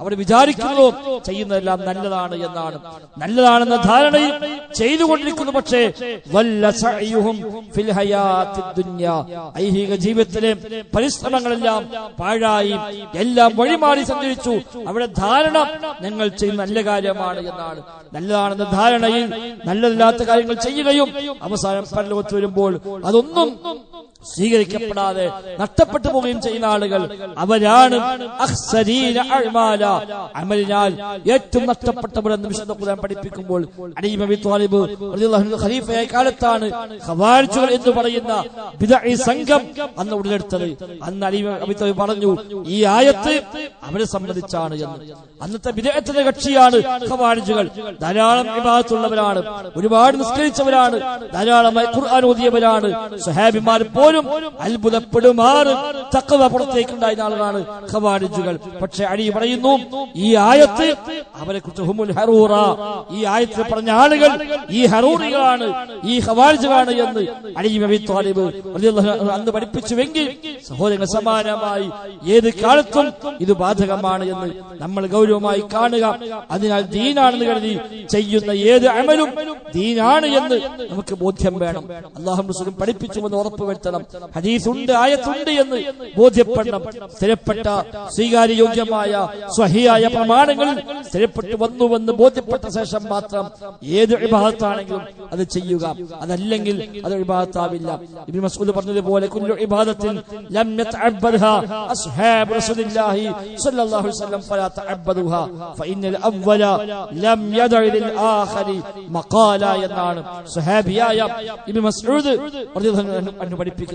A: അവർ വിചാരിക്കുന്നു ചെയ്യുന്നതെല്ലാം നല്ലതാണ് എന്നാണ്. നല്ലതാണെന്ന ധാരണയിൽ ചെയ്തുകൊണ്ടിരിക്കുന്നു. പക്ഷേ ഐഹിക ജീവിതത്തിലെ പരിശ്രമങ്ങളെല്ലാം പാഴായി, എല്ലാം വഴിമാറി സഞ്ചരിച്ചു. അവിടെ ധാരണ ഞങ്ങൾ ചെയ്യുന്ന നല്ല കാര്യമാണ് എന്നാണ്. നല്ലതാണെന്ന ധാരണയിൽ നല്ലതല്ലാത്ത കാര്യങ്ങൾ ചെയ്യുകയും അവസാനം പരലോകത്ത് വരുമ്പോൾ അതൊന്നും സ്വീകരിക്കപ്പെടാതെ നഷ്ടപ്പെട്ടു പോവുകയും ചെയ്യുന്ന ആളുകൾ അവരാണ് അഖ്സരീന അഅ്മാല, അമലിനാൽ ഏറ്റവും നഷ്ടപ്പെട്ടവരെന്ന് വിശുദ്ധ ഖുർആൻ പഠിപ്പിക്കുമ്പോൾ അലി ഇബ്നു അബീ ത്വാലിബ് റളിയല്ലാഹു അൻഹു ഖലീഫയായ കാലത്താണ് ഖവാരിജുകൾ എന്ന് പറയുന്ന ബിദ്അഈ സംഘം അന്ന് ഉടലെടുത്തത്. അന്ന് അലി ഇബ്നു അബീ ത്വാലിബ് പറഞ്ഞു, ഈ ആയത്ത് അവരെ സംബന്ധിച്ചാണ് എന്ന്. അന്നത്തെ ബിദ്അത്തിന്റെ കക്ഷിയാണ് ഖവാരിജുകൾ. ധാരാളം ഇബാദത്തുള്ളവരാണ്, ഒരുപാട് നിസ്കരിച്ചവരാണ്, ധാരാളമായി ഖുർആൻ ഓതിയവരാണ്. സ്വഹാബിമാർ പോലും അത്ഭുതപ്പെടുമാറ് തഖ്വ പുറത്തേക്കുണ്ടായ ആളുകളാണ് ഖവാരിജുകൾ. പക്ഷെ അലി പറയുന്നു, ഈ ആയത്ത് അവരെ കുറിച്ച് ഹുമുൽ ഹറൂറ, ഈ ആയത്തിൽ പറഞ്ഞ ആളുകൾ ഈ ഹറൂറികളാണ്, ഈ ഖവാരിജുകളാണ് എന്ന് അലി ഇബ്നു അബീ ത്വാലിബ് റളിയല്ലാഹു അൻഹു അന്ന് പഠിപ്പിച്ചുവെങ്കിൽ, സഹോദരങ്ങൾ, സമാനമായി ഏത് കാലത്തും ഇത് ബാധകമാണ് എന്ന് നമ്മൾ ഗൗരവമായി കാണുക. അതിനാൽ ദീനാണെന്ന് കരുതി ചെയ്യുന്ന ഏത് അമലും ദീനാണ് എന്ന് നമുക്ക് ബോധ്യം വേണം. അല്ലാഹുവും റസൂലും പഠിപ്പിച്ചുവെന്ന് ഉറപ്പുവരുത്തണം. ഹദീസുണ്ട്, ആയത്തുണ്ട് എന്ന് ബോധ്യപ്പെടണം. സ്ഥിരപ്പെട്ട സ്വീകാര്യയോഗ്യമായ സ്വഹിയായ പ്രമാണങ്ങളിൽ സ്ഥിരപ്പെട്ടു വന്നുവെന്ന് ബോധ്യപ്പെട്ട ശേഷം മാത്രം ഏത് ഇബാദത്താണെങ്കിലും അത് ചെയ്യുക. അതല്ലെങ്കിൽ അത് ഇബാദത്താവില്ല. ഇബ്നു മസ്ഊദ് പറഞ്ഞതുപോലെ, കുല്ലു ഇബാദത്തിൻ ലം യതഅബ്ബദ്ഹാ അസ്ഹാബു റസൂലില്ലാഹി സ്വല്ലല്ലാഹു അലൈഹി വസല്ലം ഫലാ തഅബ്ബദുഹാ ഫഇന്നൽ അവ്വല ലം യദഉ ലിൽ ആഖിരി മഖാല എന്നാണ് സ്വഹാബിയായ ഇബ്നു മസ്ഊദ് റളിയല്ലാഹു അൻഹു പഠിപ്പിക്കുന്നത്.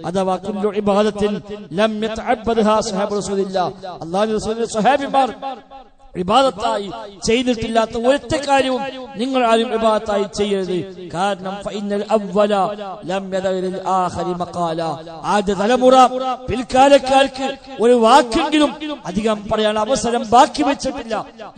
A: അഥവാ കുല്ലു ഇബാദത്തിൻ ലം യതഅബ്ബദ്ഹാ അസ്ഹാബു റസൂലില്ലാഹ്, അല്ലാഹുവിന്റെ റസൂലിന്റെ സ്വഹാബിമാർ ഇബാദത്തായി ചെയ്തിട്ടില്ലാത്ത ഒറ്റ കാര്യവും നിങ്ങൾ ആരും ഇബാദത്തായി ചെയ്യരുത്. കാരണം ഫഇന്നൽ അവ്വല ലം യദഉ ലിൽ ആഖിരി മഖാല, ആദ്യ തലമുറ പിൽക്കാലക്കാർക്ക് ഒരു വാക്കെങ്കിലും അധികം പറയാൻ അവസരം ബാക്കി വെച്ചിട്ടില്ല.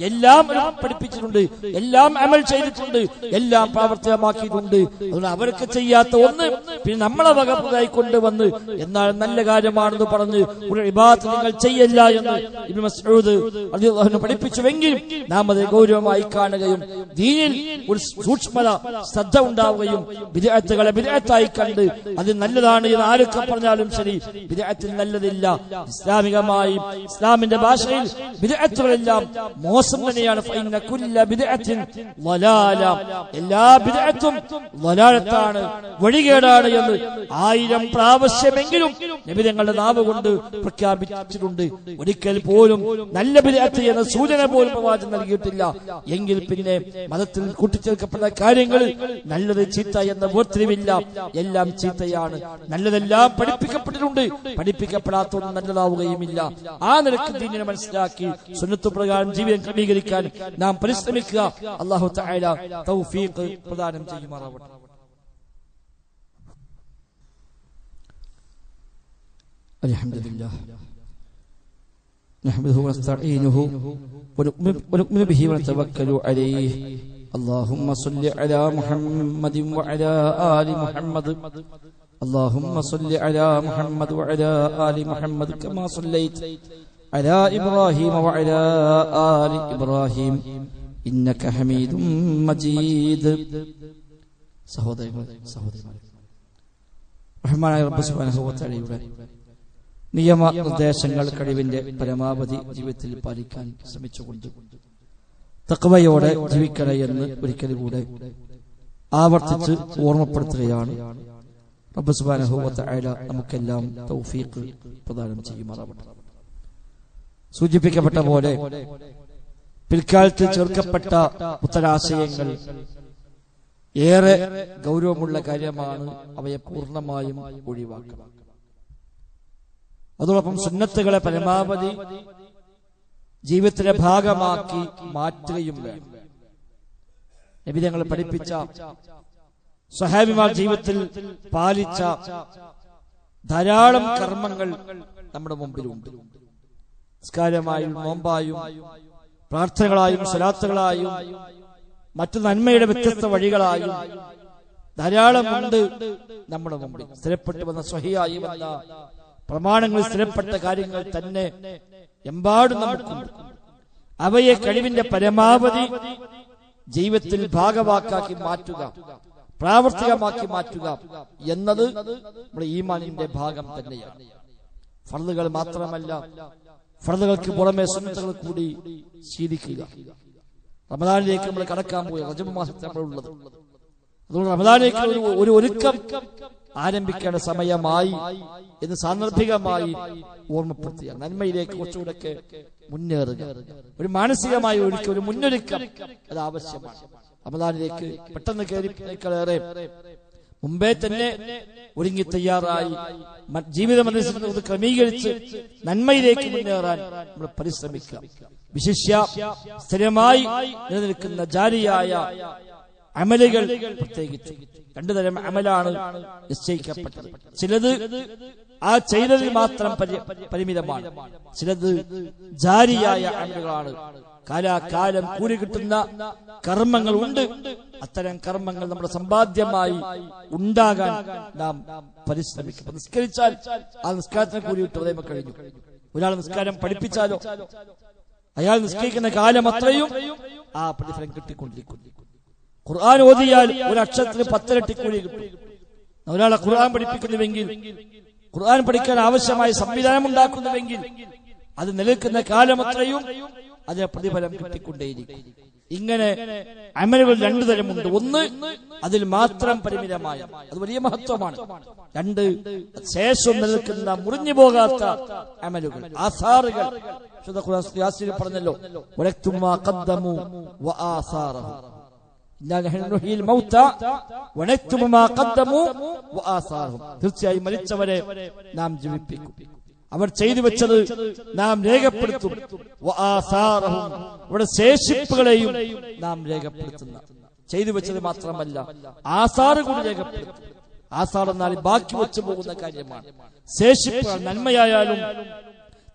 A: എല്ലാം പഠിപ്പിച്ചിട്ടുണ്ട്, എല്ലാം അമൽ ചെയ്തിട്ടുണ്ട്, എല്ലാം പ്രാവർത്തികമാക്കിയിട്ടുണ്ട്. അതുകൊണ്ട് അവർക്ക് ചെയ്യാത്ത ഒന്ന് പിന്നെ നമ്മളെ വകപ്പുതായി കൊണ്ടുവന്ന് എന്നാൽ നല്ല കാര്യമാണെന്ന് പറഞ്ഞ് ഒരു ഇബാദത്ത് നിങ്ങൾ ചെയ്യല്ല എന്ന് ഇബ്നു മസ്ഊദ് റളിയല്ലാഹു അൻഹു പഠിപ്പിച്ചുവെങ്കിൽ നാം അത് ഗൗരവമായി കാണുകയും ദീനിൽ ഒരു സൂക്ഷ്മത, ശ്രദ്ധ ഉണ്ടാവുകയും ബിദ്അത്തുകളെ ബിദ്അത്തായി കണ്ട് അത് നല്ലതാണ് എന്ന് ആരൊക്കെ പറഞ്ഞാലും ശരി, ബിദ്അത്തിൽ നല്ലതില്ല. ഇസ്ലാമികമായി ഇസ്ലാമിന്റെ ഭാഷയിൽ ബിദ്അത്തുകളെല്ലാം മോശം തന്നെയാണ്. ഫഇന്ന കുല്ല ബിദ്അത്തിൻ ളലാല, എല്ലാ ബിദ്അത്തും ളലാലത്താണ്, വഴികേടാണ് എന്ന് 1000 പ്രാവശ്യമെങ്കിലും നബി തങ്ങളുടെ നാവ് കൊണ്ട് പ്രഖ്യാപിച്ചിട്ടുണ്ട്. ഒരിക്കൽ പോലും നല്ല ബിദ്അത്ത് എന്ന സൂചന സൂചന പോലും പ്രവാചകൻ നൽകിയിട്ടില്ല. എങ്കിൽ പിന്നെ മതത്തിൽ കൂട്ടിച്ചേർക്കപ്പെട്ട കാര്യങ്ങൾ നല്ലത് ചീത്ത എന്ന വേർതിരിവില്ല. എല്ലാം ചീത്തയാണ്. നല്ലതെല്ലാം പഠിപ്പിക്കപ്പെട്ടിട്ടുണ്ട്. പഠിപ്പിക്കപ്പെടാത്തൊന്നും നല്ലതാവുകയുമില്ല. ആ നിലക്ക് ദീനിനെ മനസ്സിലാക്കി സുന്നത്ത് പ്രകാരം ജീവിതം ക്രമീകരിക്കാൻ നാം പരിശ്രമിക്കുക. അല്ലാഹു തആല തൗഫീഖ് പ്രദാനം ചെയ്യുമാറാവട്ടെ. അൽഹംദുലില്ലാഹ് നഹ്മദുഹു വനസ്തഈനുഹു വനുഅ്മിനു ബിഹി വനതവക്കലു അലൈഹി. اللهم صل على محمد وعلى آل محمد. اللهم صل على محمد وعلى آل محمد كما صليت على إبراهيم وعلى آل إبراهيم إنك حميد مجيد. സഹോദരങ്ങളെ റഹ്മാനായ റബ്ബ് സുബ്ഹാനഹു വ തആലയുടെ നിയമ നിർദ്ദേശങ്ങൾ കഴിവിന്റെ പരമാവധി ജീവിതത്തിൽ പാലിക്കാൻ ശ്രമിച്ചുകൊണ്ട് തഖ്വയോടെ ജീവിക്കണേ എന്ന് ഒരിക്കൽ കൂടെ ആവർത്തിച്ച് ഓർമ്മപ്പെടുത്തുകയാണ്. റബ്ബ് സുബ്ഹാനഹു വ തആല നമുക്കെല്ലാം തൗഫീഖ് പ്രദാനം ചെയ്യുമാറാവട്ടെ. സൂചിപ്പിക്കപ്പെട്ട പോലെ പിൽക്കാലത്ത് ചേർക്കപ്പെട്ട ഉത്തരാശയങ്ങൾ ഏറെ ഗൗരവമുള്ള കാര്യമാണ്. അവയെ പൂർണ്ണമായും ഒഴിവാക്കണം. അതോടൊപ്പം സുന്നത്തുകളെ പരമാവധി ജീവിതത്തിന്റെ ഭാഗമാക്കി മാറ്റുകയും വേണം. നബി തങ്ങൾ പഠിപ്പിച്ച, സ്വഹാബിമാർ ജീവിതത്തിൽ പാലിച്ച ധാരാളം കർമ്മങ്ങൾ നമ്മുടെ മുമ്പിലുണ്ട്. നിസ്കാരമായും നോമ്പായും പ്രാർത്ഥനകളായും സ്വലാത്തുകളായും മറ്റു നന്മയുടെ വ്യത്യസ്ത വഴികളായും ധാരാളമുണ്ട് നമ്മുടെ മുമ്പിൽ. സ്ഥിരപ്പെട്ടു വന്ന സ്വഹിയായി വന്ന പ്രമാണങ്ങളിൽ സ്ഥിരപ്പെട്ട കാര്യങ്ങൾ തന്നെ എമ്പാടും നമുക്കുണ്ട്. അവയെ കഴിവിന്റെ പരമാവധി ജീവിതത്തിൽ ഭാഗവാക്കാക്കി മാറ്റുക, പ്രാവർത്തികമാക്കി മാറ്റുക എന്നത് നമ്മുടെ ഈമാനിന്റെ ഭാഗം തന്നെയാണ്. ഫർളുകൾ മാത്രമല്ല, ഫർളുകൾക്ക് പുറമെ സുന്നത്തുകൾ കൂടി ശീലിക്കുക. റമദാനിലേക്ക് നമ്മൾ കടക്കാൻ പോയി, റജബ് മാസത്തിൽ നമ്മളുള്ളത്. അതുകൊണ്ട് റമദാനിലേക്ക് ഒരു ഒരുക്കം ആരംഭിക്കേണ്ട സമയമായി എന്ന് സാന്ദർഭികമായി ഓർമ്മപ്പെടുത്തുക. നന്മയിലേക്ക് കുറച്ചുകൂടെ മുന്നേറുക. ഒരു മാനസികമായ ഒരു മുന്നൊരുക്കം അത് ആവശ്യമാണ്. റമദാനിലേക്ക് പെട്ടെന്ന് കയറിയേറെ മുമ്പേ തന്നെ ഒരുങ്ങി തയ്യാറായി ജീവിതമനുസരിച്ച് ക്രമീകരിച്ച് നന്മയിലേക്ക് മുന്നേറാൻ നമ്മൾ പരിശ്രമിക്കുക. വിശിഷ്യ സ്ഥിരമായി നിലനിൽക്കുന്ന ജാരിയായ അമലുകൾ പ്രത്യേകിച്ചു രണ്ടു തരം അമലാണ് നിശ്ചയിക്കപ്പെട്ടത്. ചിലത് ആ ചെയ്തതിൽ മാത്രം പരിമിതമാണ്, ചിലത് ജാരിയായ അമലുകളാണ്. കാലാകാലം കൂലി കിട്ടുന്ന കർമ്മങ്ങൾ ഉണ്ട്. അത്തരം കർമ്മങ്ങൾ നമ്മുടെ സമ്പാദ്യമായി ഉണ്ടാകാൻ നാം പരിശ്രമിക്കും. നിസ്കരിച്ചാൽ ആ നിസ്കാരത്തിന് കൂലി കിട്ടും കഴിഞ്ഞു. ഒരാൾ നിസ്കാരം പഠിപ്പിച്ചാലോ അയാൾ നിസ്കരിക്കുന്ന കാലം അത്രയും ആ പ്രതിഫലം കിട്ടിക്കൊണ്ടിരിക്കുന്നു. ഖുർആൻ ഓതിയാൽ ഒരു അക്ഷരത്തിന് 10 ഇരട്ടി കൂലി കിട്ടും. ഒരാളെ ഖുർആൻ പഠിപ്പിക്കുന്നുവെങ്കിൽ, ഖുർആൻ പഠിക്കാൻ ആവശ്യമായ സംവിധാനം ഉണ്ടാക്കുന്നുവെങ്കിൽ അത് നിലനിൽക്കുന്ന കാലം അത്രയും അതിന് പ്രതിഫലം കിട്ടിക്കൊണ്ടേയിരിക്കും. ഇങ്ങനെ അമലുകൾ രണ്ടു തരമുണ്ട്. ഒന്ന് അതിൽ മാത്രം പരിമിതമായ, അത് വലിയ മഹത്വമാണ്. രണ്ട് ശേഷം നിൽക്കുന്ന മുറിഞ്ഞു പോകാത്ത അമലുകൾ, ആസാറുകൾ. പറഞ്ഞല്ലോ, തീർച്ചയായും മരിച്ചവരെ നാം ജീവിപ്പിക്കും, അവർ ചെയ്തു വെച്ചത് നാം രേഖപ്പെടുത്തും. അവിടെ ശേഷിപ്പുകളെയും നാം രേഖപ്പെടുത്തുന്ന, ചെയ്തു വെച്ചത് മാത്രമല്ല ആസാറ് കൂടി രേഖപ്പെടുത്തും. ആസാർ എന്നാൽ ബാക്കി വെച്ചു പോകുന്ന കാര്യമാണ്. ശേഷിപ്പുകൾ നന്മയായാലും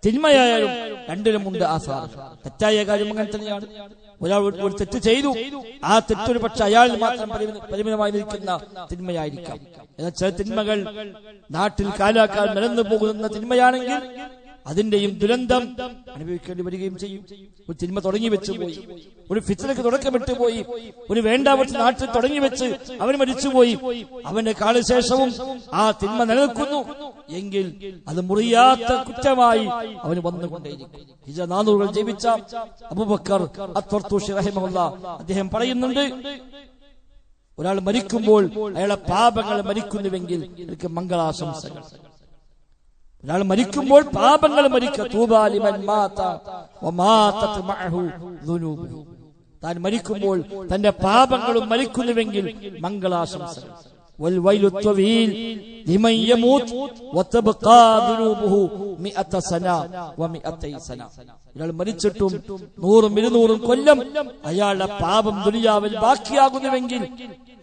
A: തിന്മയായാലും രണ്ടിലുമുണ്ട് ആസാർ. തെറ്റായ കാര്യം അങ്ങനെ തന്നെയാണ്. ഒരാൾ ഒരു തെറ്റ് ചെയ്തു, ആ തെറ്റൊരു പക്ഷെ അയാളിൽ മാത്രം പരിമിതമായി നിൽക്കുന്ന തിന്മയായിരിക്കാം. എന്നാൽ ചില തിന്മകൾ നാട്ടിൽ കാലാകാലം നിലനിന്നു പോകുന്ന തിന്മയാണെങ്കിൽ അതിന്റെയും ദുരന്തം അനുഭവിക്കേണ്ടി വരികയും ചെയ്യും. ഒരു തിന്മ തുടങ്ങി വെച്ചു പോയി, ഒരു ഫിത്നക്ക് തുടക്കമിട്ട് പോയി, ഒരു വേണ്ടാവച്ച് നാട്ടിൽ തുടങ്ങി വെച്ച് അവൻ മരിച്ചുപോയി, അവന്റെ കാലശേഷവും ആ തിന്മ നിലനിൽക്കുന്നു എങ്കിൽ അത് മുറിയാത്ത കുറ്റമായി അവന് വന്നുകൊണ്ടേയിരിക്കും. 400 ജീവിച്ച അബൂബക്കർ അത്വർത്തൂഷി റഹിമഹുല്ലാഹ് അദ്ദേഹം പറയുന്നുണ്ട്, ഒരാൾ മരിക്കുമ്പോൾ അയാളെ പാപങ്ങൾ മരിക്കുന്നുവെങ്കിൽ എനിക്ക് മംഗളാശംസകൾ. ഒരാൾ മരിക്കുമ്പോൾ പാപങ്ങൾ മരിക്കുക. തൂബാ ലിമൻ മാത വമാതത് മഅഹു ദുനൂബുഹു. താൻ മരിക്കുമ്പോൾ തന്റെ പാപങ്ങളും മരിക്കുന്നുവെങ്കിൽ മംഗളാശംസകൾ. വൽവൈലു ത്വവീൽ ലിമൻ യമൂത് വതബ്ഖാ ദുനൂബുഹു 100 സന വ100 സന. ഒരാൾ മരിച്ചിട്ടും 100-200 കൊല്ലം അയാളുടെ പാപം ദുനിയാവിൽ ബാക്കിയാകുന്നുവെങ്കിൽ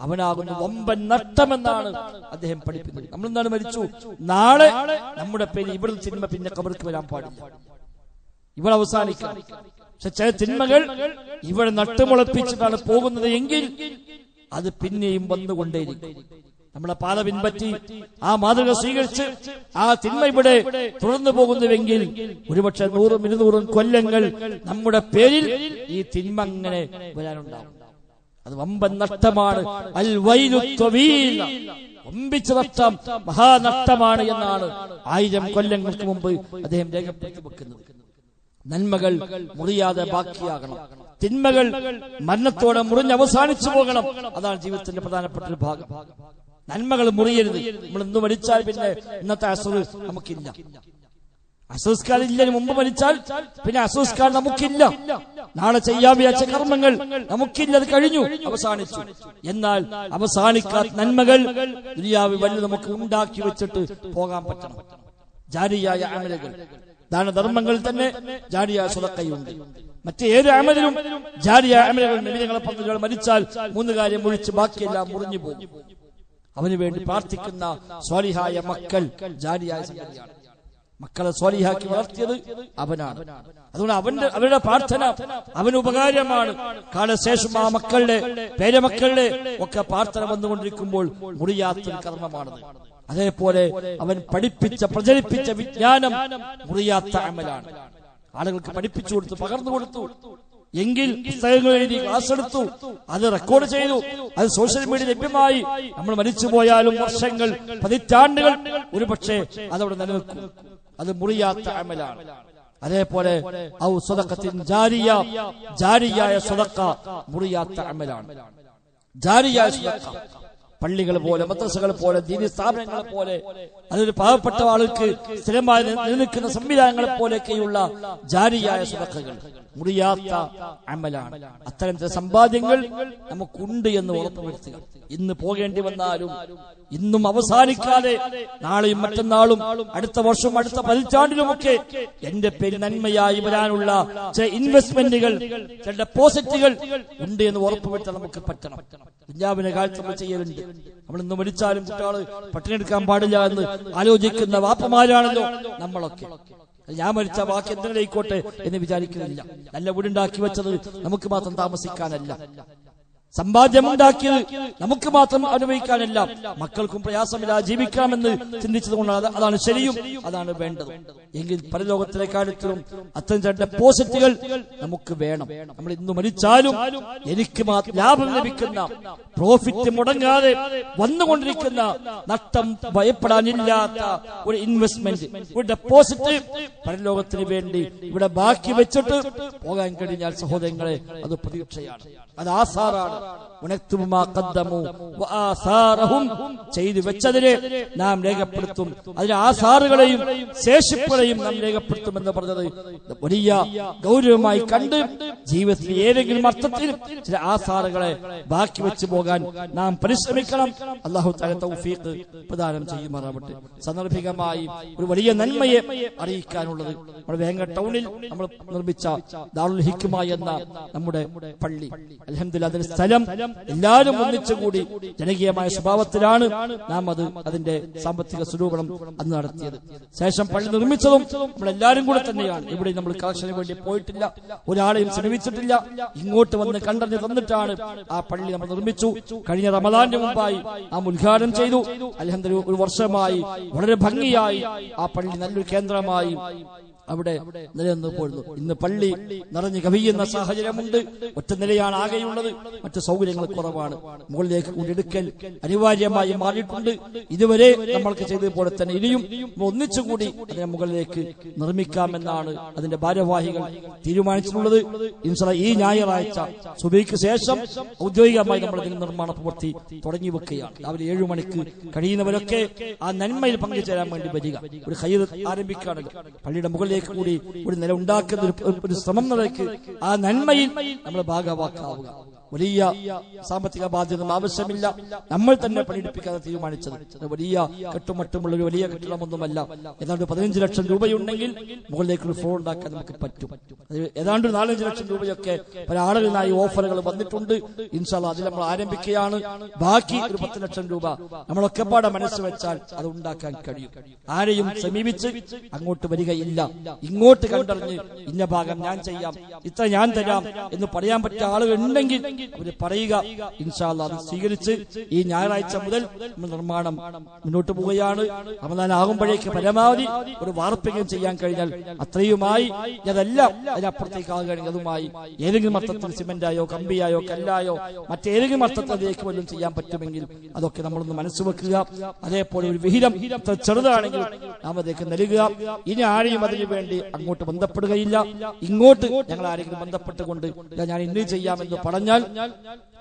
A: അവനാകുന്നു വമ്പൻ നഷ്ടമെന്നാണ് അദ്ദേഹം പഠിപ്പിക്കുന്നത്. നമ്മളെന്താണ് മരിച്ചു, നാളെ നമ്മുടെ പേര് ഇവിടെ തിന്മ പിന്നെ ഖബർക്ക് വരാൻ പാടില്ല, ഇവിടെ അവസാനിക്കാം. പക്ഷെ ചില തിന്മകൾ ഇവിടെ നട്ടുമുളപ്പിച്ചിട്ടാണ് പോകുന്നത് എങ്കിൽ അത് പിന്നെയും വന്നുകൊണ്ടേയിരിക്കും. നമ്മളെ പാത പിൻപറ്റി ആ മാതൃക സ്വീകരിച്ച് ആ തിന്മ ഇവിടെ തുടർന്നു പോകുന്നുവെങ്കിൽ ഒരുപക്ഷെ 100-200 കൊല്ലങ്ങൾ നമ്മുടെ പേരിൽ ഈ തിന്മ അങ്ങനെ വരാനുണ്ടാവും. അത് വമ്പൻ നഷ്ടമാണ്. അൽ വൈലു ത്വവീൽ, വമ്പിച്ച നഷ്ടം, മഹാനഷ്ടമാണ് എന്നാണ് 1000 കൊല്ലങ്ങൾക്ക് മുമ്പ് അദ്ദേഹം രേഖപ്പെടുത്തി വെക്കുന്നത്. നന്മകൾ മുറിയാതെ ബാക്കിയാകണം, തിന്മകൾ മരണത്തോടെ മുറിഞ്ഞ് അവസാനിച്ചു പോകണം. അതാണ് ജീവിതത്തിന്റെ പ്രധാനപ്പെട്ട ഒരു ഭാഗം. നന്മകൾ മുറിയരുത്. നമ്മൾ ഇന്ന് മരിച്ചാൽ പിന്നെ ഇന്നത്തെ അസുർ നമുക്കില്ല. അസുസ്കാരം ഇല്ലതിന് മുമ്പ് മരിച്ചാൽ പിന്നെ അസുസ്കാരം നമുക്കില്ല. നാളെ ചെയ്യാൻ വിചാരിച്ച കർമ്മങ്ങൾ നമുക്കില്ല, അത് കഴിഞ്ഞു, അവസാനിച്ചു. എന്നാൽ അവസാനിക്കാത്ത നന്മകൾ ദുനിയാവിൽ വല്ലതും നമുക്ക് ഉണ്ടാക്കി വെച്ചിട്ട് പോകാൻ പറ്റണം. ജാരിയായ അമലുകൾ, ദാനധർമ്മങ്ങൾ തന്നെ ജാരിയായ സ്വതക്കയുണ്ട്. മറ്റേത് അമലിലും ജാരിയായ അമലുകൾ. നബികളെ പറഞ്ഞ മരിച്ചാൽ 3 കാര്യം ഒഴിച്ച് ബാക്കിയെല്ലാം മുറിഞ്ഞു പോകും. അവന് വേണ്ടി പ്രാർത്ഥിക്കുന്ന സ്വാലിഹായ മക്കൾ ജാരിയായ സംഗതിയാണ്. മക്കളെ സ്വാലിഹാക്കി വളർത്തിയത് അവനാണ്. അതുകൊണ്ട് അവരുടെ പ്രാർത്ഥന അവന് ഉപകാരമാണ്. കാലശേഷം ആ മക്കളുടെ പേരമക്കളുടെ ഒക്കെ പ്രാർത്ഥന വന്നുകൊണ്ടിരിക്കുമ്പോൾ മുറിയാത്തൊരു കർമ്മമാണത്. അതേപോലെ അവൻ പഠിപ്പിച്ച പ്രചരിപ്പിച്ച വിജ്ഞാനം മുറിയാത്ത അമലാണ്. ആളുകൾക്ക് പഠിപ്പിച്ചു കൊടുത്തു, പകർന്നു കൊടുത്തു എങ്കിൽ, പുസ്തകങ്ങൾ എഴുതി ക്ലാസ് എടുത്തു, അത് റെക്കോർഡ് ചെയ്തു, അത് സോഷ്യൽ മീഡിയ ലഭ്യമായി, നമ്മൾ മരിച്ചുപോയാലും വർഷങ്ങൾ, പതിറ്റാണ്ടുകൾ ഒരുപക്ഷെ അതവിടെ നിലനിൽക്കും. അത് മുറിയാത്ത അമലാണ്. അതേപോലെ ഔ സ്വതഖത്തിൻ ജാരിയ, ജാരിയായ സ്വതക്ക മുറിയാത്ത അമലാണ്. ജാരിയായ സ്വതക്ക പള്ളികൾ പോലെ, മദ്രസകൾ പോലെ, ദീനി സ്ഥാപനങ്ങളെ പോലെ, അതൊരു പാവപ്പെട്ട ആൾക്ക് സ്ഥിരമായി നിലനിൽക്കുന്ന സംവിധാനങ്ങളെ പോലെയൊക്കെയുള്ള ജാരിയായ സ്വതക്കകൾ മുറിയാത്ത അമലാണ്. അത്തരം സമ്പാദ്യങ്ങൾ നമുക്കുണ്ട് എന്ന് ഉറപ്പുവരുത്തുക. ഇന്ന് പോകേണ്ടി വന്നാലും ഇന്നും അവസാനിക്കാതെ നാളെയും മറ്റന്നാളും അടുത്ത വർഷവും അടുത്ത പതിറ്റാണ്ടിലുമൊക്കെ എന്റെ പേര് നന്മയായി വരാനുള്ള ചില ഇൻവെസ്റ്റ്മെന്റുകൾ, ചില ഡെപ്പോസിറ്റുകൾ ഉണ്ട് എന്ന് ഉറപ്പുവരുത്താൻ നമുക്ക് പറ്റണം. ദുനിയാവിനെ കാഴ്ച നമ്മൾ ചെയ്യലുണ്ട്. നമ്മൾ ഇന്ന് മരിച്ചാലും കുട്ടികൾ പട്ടിണിയെടുക്കാൻ പാടില്ല എന്ന് ആലോചിക്കുന്ന വാപ്പമാരാണല്ലോ നമ്മളൊക്കെ. ഞാൻ മരിച്ച ബാക്കി എന്തെങ്കിലും ആയിക്കോട്ടെ എന്ന് വിചാരിക്കുന്നില്ല. നല്ല വീടുണ്ടാക്കി വെച്ചത് നമുക്ക് മാത്രം താമസിക്കാനല്ല, സമ്പാദ്യമുണ്ടാക്കിയത് നമുക്ക് മാത്രം അനുഭവിക്കാനല്ല, മക്കൾക്കും പ്രയാസമില്ലാതെ ജീവിക്കാമെന്ന് ചിന്തിച്ചതുകൊണ്ടാണ്. അതാണ് ശരിയും, അതാണ് വേണ്ടത്. എങ്കിൽ പരലോകത്തിലെ കാര്യത്തിലും അത്തരം ഡെപ്പോസിറ്റുകൾ നമുക്ക് വേണം. നമ്മൾ ഇന്ന് മരിച്ചാലും എനിക്ക് ലാഭം ലഭിക്കുന്ന, പ്രോഫിറ്റ് മുടങ്ങാതെ വന്നുകൊണ്ടിരിക്കുന്ന, നഷ്ടം ഭയപ്പെടാനില്ലാത്ത ഒരു ഇൻവെസ്റ്റ്മെന്റ്, ഒരു ഡെപ്പോസിറ്റ് പരലോകത്തിന് വേണ്ടി ഇവിടെ ബാക്കി വെച്ചിട്ട് പോകാൻ കഴിഞ്ഞാൽ സഹോദരങ്ങളെ, അത് പ്രതീക്ഷയാണ്, അത് ആസാറാണ്. ചെയ്തു വെച്ചതിനെ നാം രേഖപ്പെടുത്തും, അതിലെ ആസാറുകളെയും ശേഷിപ്പുകളെയും നാം രേഖപ്പെടുത്തുമെന്ന് പറഞ്ഞത് വലിയ ഗൗരവമായി കണ്ട് ജീവിതത്തിൽ ഏതെങ്കിലും അർത്ഥത്തിൽ ചില ആസാറുകളെ ബാക്കി വെച്ച് പോകാൻ നാം പരിശ്രമിക്കണം. അല്ലാഹു തആല തൗഫീഖ് പ്രദാനം ചെയ്യുമാറാവട്ടെ. സാന്ദർഭികമായി ഒരു വലിയ നന്മയെ അറിയിക്കാനുള്ളത്, നമ്മുടെ വേങ്ങ ടൗണിൽ നമ്മൾ നിർമ്മിച്ച ദാറുൽ ഹിക്മ എന്ന നമ്മുടെ പള്ളി, അൽഹംദുലില്ലാഹ് അതിന്റെ സ്ഥലം എല്ലാവരും ഒന്നിച്ചുകൂടി ജനകീയമായ സ്വഭാവത്തിലാണ് നാം അതിന്റെ സാമ്പത്തിക സ്വരൂപണം അന്ന് നടത്തിയത്. ശേഷം പള്ളി നിർമ്മിച്ചതും നമ്മളെല്ലാവരും കൂടെ തന്നെയാണ്. ഇവിടെ നമ്മൾ കളക്ഷന് വേണ്ടി പോയിട്ടില്ല, ഒരാളെയും ശ്രമിച്ചിട്ടില്ല. ഇങ്ങോട്ട് വന്ന് കണ്ടറിഞ്ഞ് തന്നിട്ടാണ് ആ പള്ളി നമ്മൾ നിർമ്മിച്ചു. കഴിഞ്ഞ റമദാന്റെ മുമ്പായി നാം ഉദ്ഘാടനം ചെയ്തു. അൽഹംദുലില്ലാഹ് ഒരു വർഷമായി വളരെ ഭംഗിയായി ആ പള്ളി നല്ലൊരു കേന്ദ്രമായി അവിടെ നിലനിന്ന് പോരുന്നു. ഇന്ന് പള്ളി നിറഞ്ഞു കവിയുന്ന സാഹചര്യമുണ്ട്. ഒറ്റ നിലയാണ് ആകെയുള്ളത്, മറ്റു സൗകര്യങ്ങൾ കുറവാണ്. മുകളിലേക്ക് കൊണ്ടെടുക്കൽ അനിവാര്യമായി മാറിയിട്ടുണ്ട്. ഇതുവരെ നമ്മൾക്ക് ചെയ്തതുപോലെ തന്നെ ഇനിയും ഒന്നിച്ചുകൂടി അതിനെ മുകളിലേക്ക് നിർമ്മിക്കാമെന്നാണ് അതിന്റെ ഭാരവാഹികൾ തീരുമാനിച്ചിട്ടുള്ളത്. ഇൻഷാല്ലാഹ് ഈ ഞായറാഴ്ച സുബഹിക്ക് ശേഷം ഔദ്യോഗികമായി നമ്മൾ ഇതിന്റെ നിർമ്മാണ പ്രവൃത്തി തുടങ്ങി വെക്കുകയാണ്. രാവിലെ 7 മണിക്ക് കഴിയുന്നവരൊക്കെ ആ നന്മയിൽ പങ്കുചേരാൻ വേണ്ടി വരിക. ഒരു ഖൈർ ആരംഭിക്കുകയാണല്ലോ. പള്ളിയുടെ മുകളിൽ മുകളിലേക്ക് കൂടി ഒരു നില ഉണ്ടാക്കുന്ന ഒരു ശ്രമം നിലയ്ക്ക് ആ നന്മയിൽ നമ്മൾ ഭാഗവാക്കാവുക. വലിയ സാമ്പത്തിക ബാധ്യത ആവശ്യമില്ല, നമ്മൾ തന്നെ പണിയെടുപ്പിക്കാതെ തീരുമാനിച്ചത്. വലിയ കെട്ടുമട്ടുമുള്ള ഒരു വലിയ കെട്ടിടമൊന്നുമല്ല. ഏതാണ്ട് 15 ലക്ഷം രൂപയുണ്ടെങ്കിൽ മുകളിലേക്കൊരു ഫ്ലോർ ഉണ്ടാക്കാൻ നമുക്ക് പറ്റും. ഏതാണ്ട് 4-5 ലക്ഷം രൂപയൊക്കെ പല ആളുകളിലായി ഓഫറുകൾ വന്നിട്ടുണ്ട്. ഇൻഷാ അല്ലാഹ് അതിൽ നമ്മൾ ആരംഭിക്കുകയാണ്. ബാക്കി ഒരു 10 ലക്ഷം രൂപ നമ്മളൊക്കെ പാടെ മനസ്സ് വെച്ചാൽ അത് ഉണ്ടാക്കാൻ കഴിയും. ആരെയും സമീപിച്ച് അങ്ങോട്ട് വരികയില്ല. ഇങ്ങോട്ട് കണ്ടറിഞ്ഞ് ഇന്ന ഭാഗം ഞാൻ ചെയ്യാം, ഇത്ര ഞാൻ തരാം എന്ന് പറയാൻ പറ്റിയ ആളുകൾ ഉണ്ടെങ്കിൽ അവര് പറയുക. ഇൻഷാ അല്ലാഹ് അത് സ്വീകരിച്ച് ഈ ഞായറാഴ്ച മുതൽ നിർമ്മാണം മുന്നോട്ട് പോവുകയാണ്. റമദാൻ ആകുമ്പോഴേക്ക് പരമാവധി ഒരു വാർപ്പികം ചെയ്യാൻ കഴിഞ്ഞാൽ അത്രയുമായി. അതെല്ലാം അതിനപ്പുറത്തേക്ക് ആകുകയാണെങ്കിൽ അതുമായി ഏതെങ്കിലും അർത്ഥത്തിൽ സിമന്റായോ കമ്പിയായോ കല്ലായോ മറ്റേതെങ്കിലും അർത്ഥത്തിലേക്ക് വല്ലതും ചെയ്യാൻ പറ്റുമെങ്കിൽ അതൊക്കെ നമ്മളൊന്ന് മനസ്സുവെക്കുക. അതേപോലെ ഒരു വിഹിതം അത്ര ചെറുതാണെങ്കിൽ നാം അതേക്ക് നൽകുക. ഇനി ആരെയും അതിനു വേണ്ടി അങ്ങോട്ട് ബന്ധപ്പെടുകയില്ല. ഇങ്ങോട്ട് ഞങ്ങൾ ആരെങ്കിലും ബന്ധപ്പെട്ടുകൊണ്ട് ഞാൻ ഇന്ന് ചെയ്യാമെന്ന് പറഞ്ഞാൽ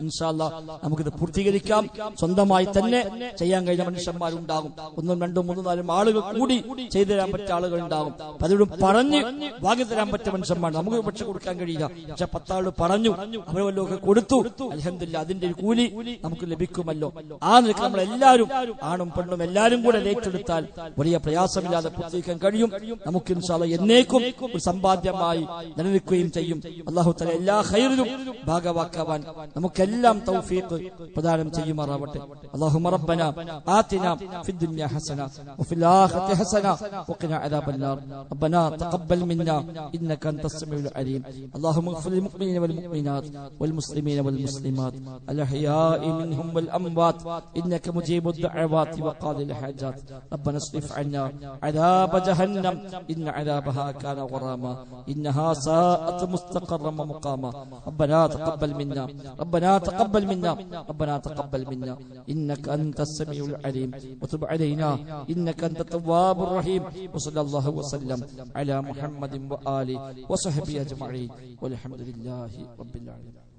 A: ഇൻഷാ അല്ലാഹ് നമുക്കിത് പൂർത്തീകരിക്കാം. സ്വന്തമായി തന്നെ ചെയ്യാൻ കഴിഞ്ഞ മനുഷ്യന്മാരുണ്ടാകും. 1, 2, 3, 4 ആളുകൾ കൂടി ചെയ്തു തരാൻ പറ്റിയ ആളുകൾ ഉണ്ടാകും. പലരും പറഞ്ഞ് വാങ്ങി തരാൻ പറ്റിയ മനുഷ്യന്മാർ നമുക്ക് പക്ഷെ കൊടുക്കാൻ കഴിയില്ല. പക്ഷെ 10 ആളുകൾ പറഞ്ഞു, അവർ വല്ലതൊക്കെ കൊടുത്തു. അൽഹംദുലില്ലാഹ് അതിന്റെ ഒരു കൂലി നമുക്ക് ലഭിക്കുമല്ലോ. ആ നിലയ്ക്ക് നമ്മളെല്ലാവരും ആണും പെണ്ണും എല്ലാവരും കൂടെ ഏറ്റെടുത്താൽ വലിയ പ്രയാസമില്ലാതെ പൂർത്തീകരിക്കാൻ കഴിയും. നമുക്ക് ഇൻഷാ അല്ലാഹ് എന്നേക്കും ഒരു സമ്പാദ്യമായി നിലനിൽക്കുകയും ചെയ്യും. അല്ലാഹു തആല എല്ലാ ഖൈറിലും ഭാഗവാക്കാവാൻ നമുക്കെല്ലാം തൗഫീഖ് പ്രദാനം ചെയ്യുമാറാവട്ടെ. اللهم ربنا آتنا في الدنيا حسنة وفي الآخرة حسنة وقنا عذاب النار. ربنا تقبل منا إنك أنت السميع العليم. اللهم اغفر للمؤمنين والمؤمنات والمسلمين والمسلمات الأحياء منهم والأموات إنك مجيب الدعوات وقاضي الحاجات. ربنا اصرف عنا عذاب جهنم إن عذابها كان غراما إنها ساءت مستقرا ومقاما. ربنا تقبل منا ربنا تقبل منا ربنا تقبل منا إنك أنت السميع العليم وتب علينا إنك أنت التواب الرحيم. وصلى الله وسلم على محمد وآله وصحبه أجمعين والحمد لله رب العالمين.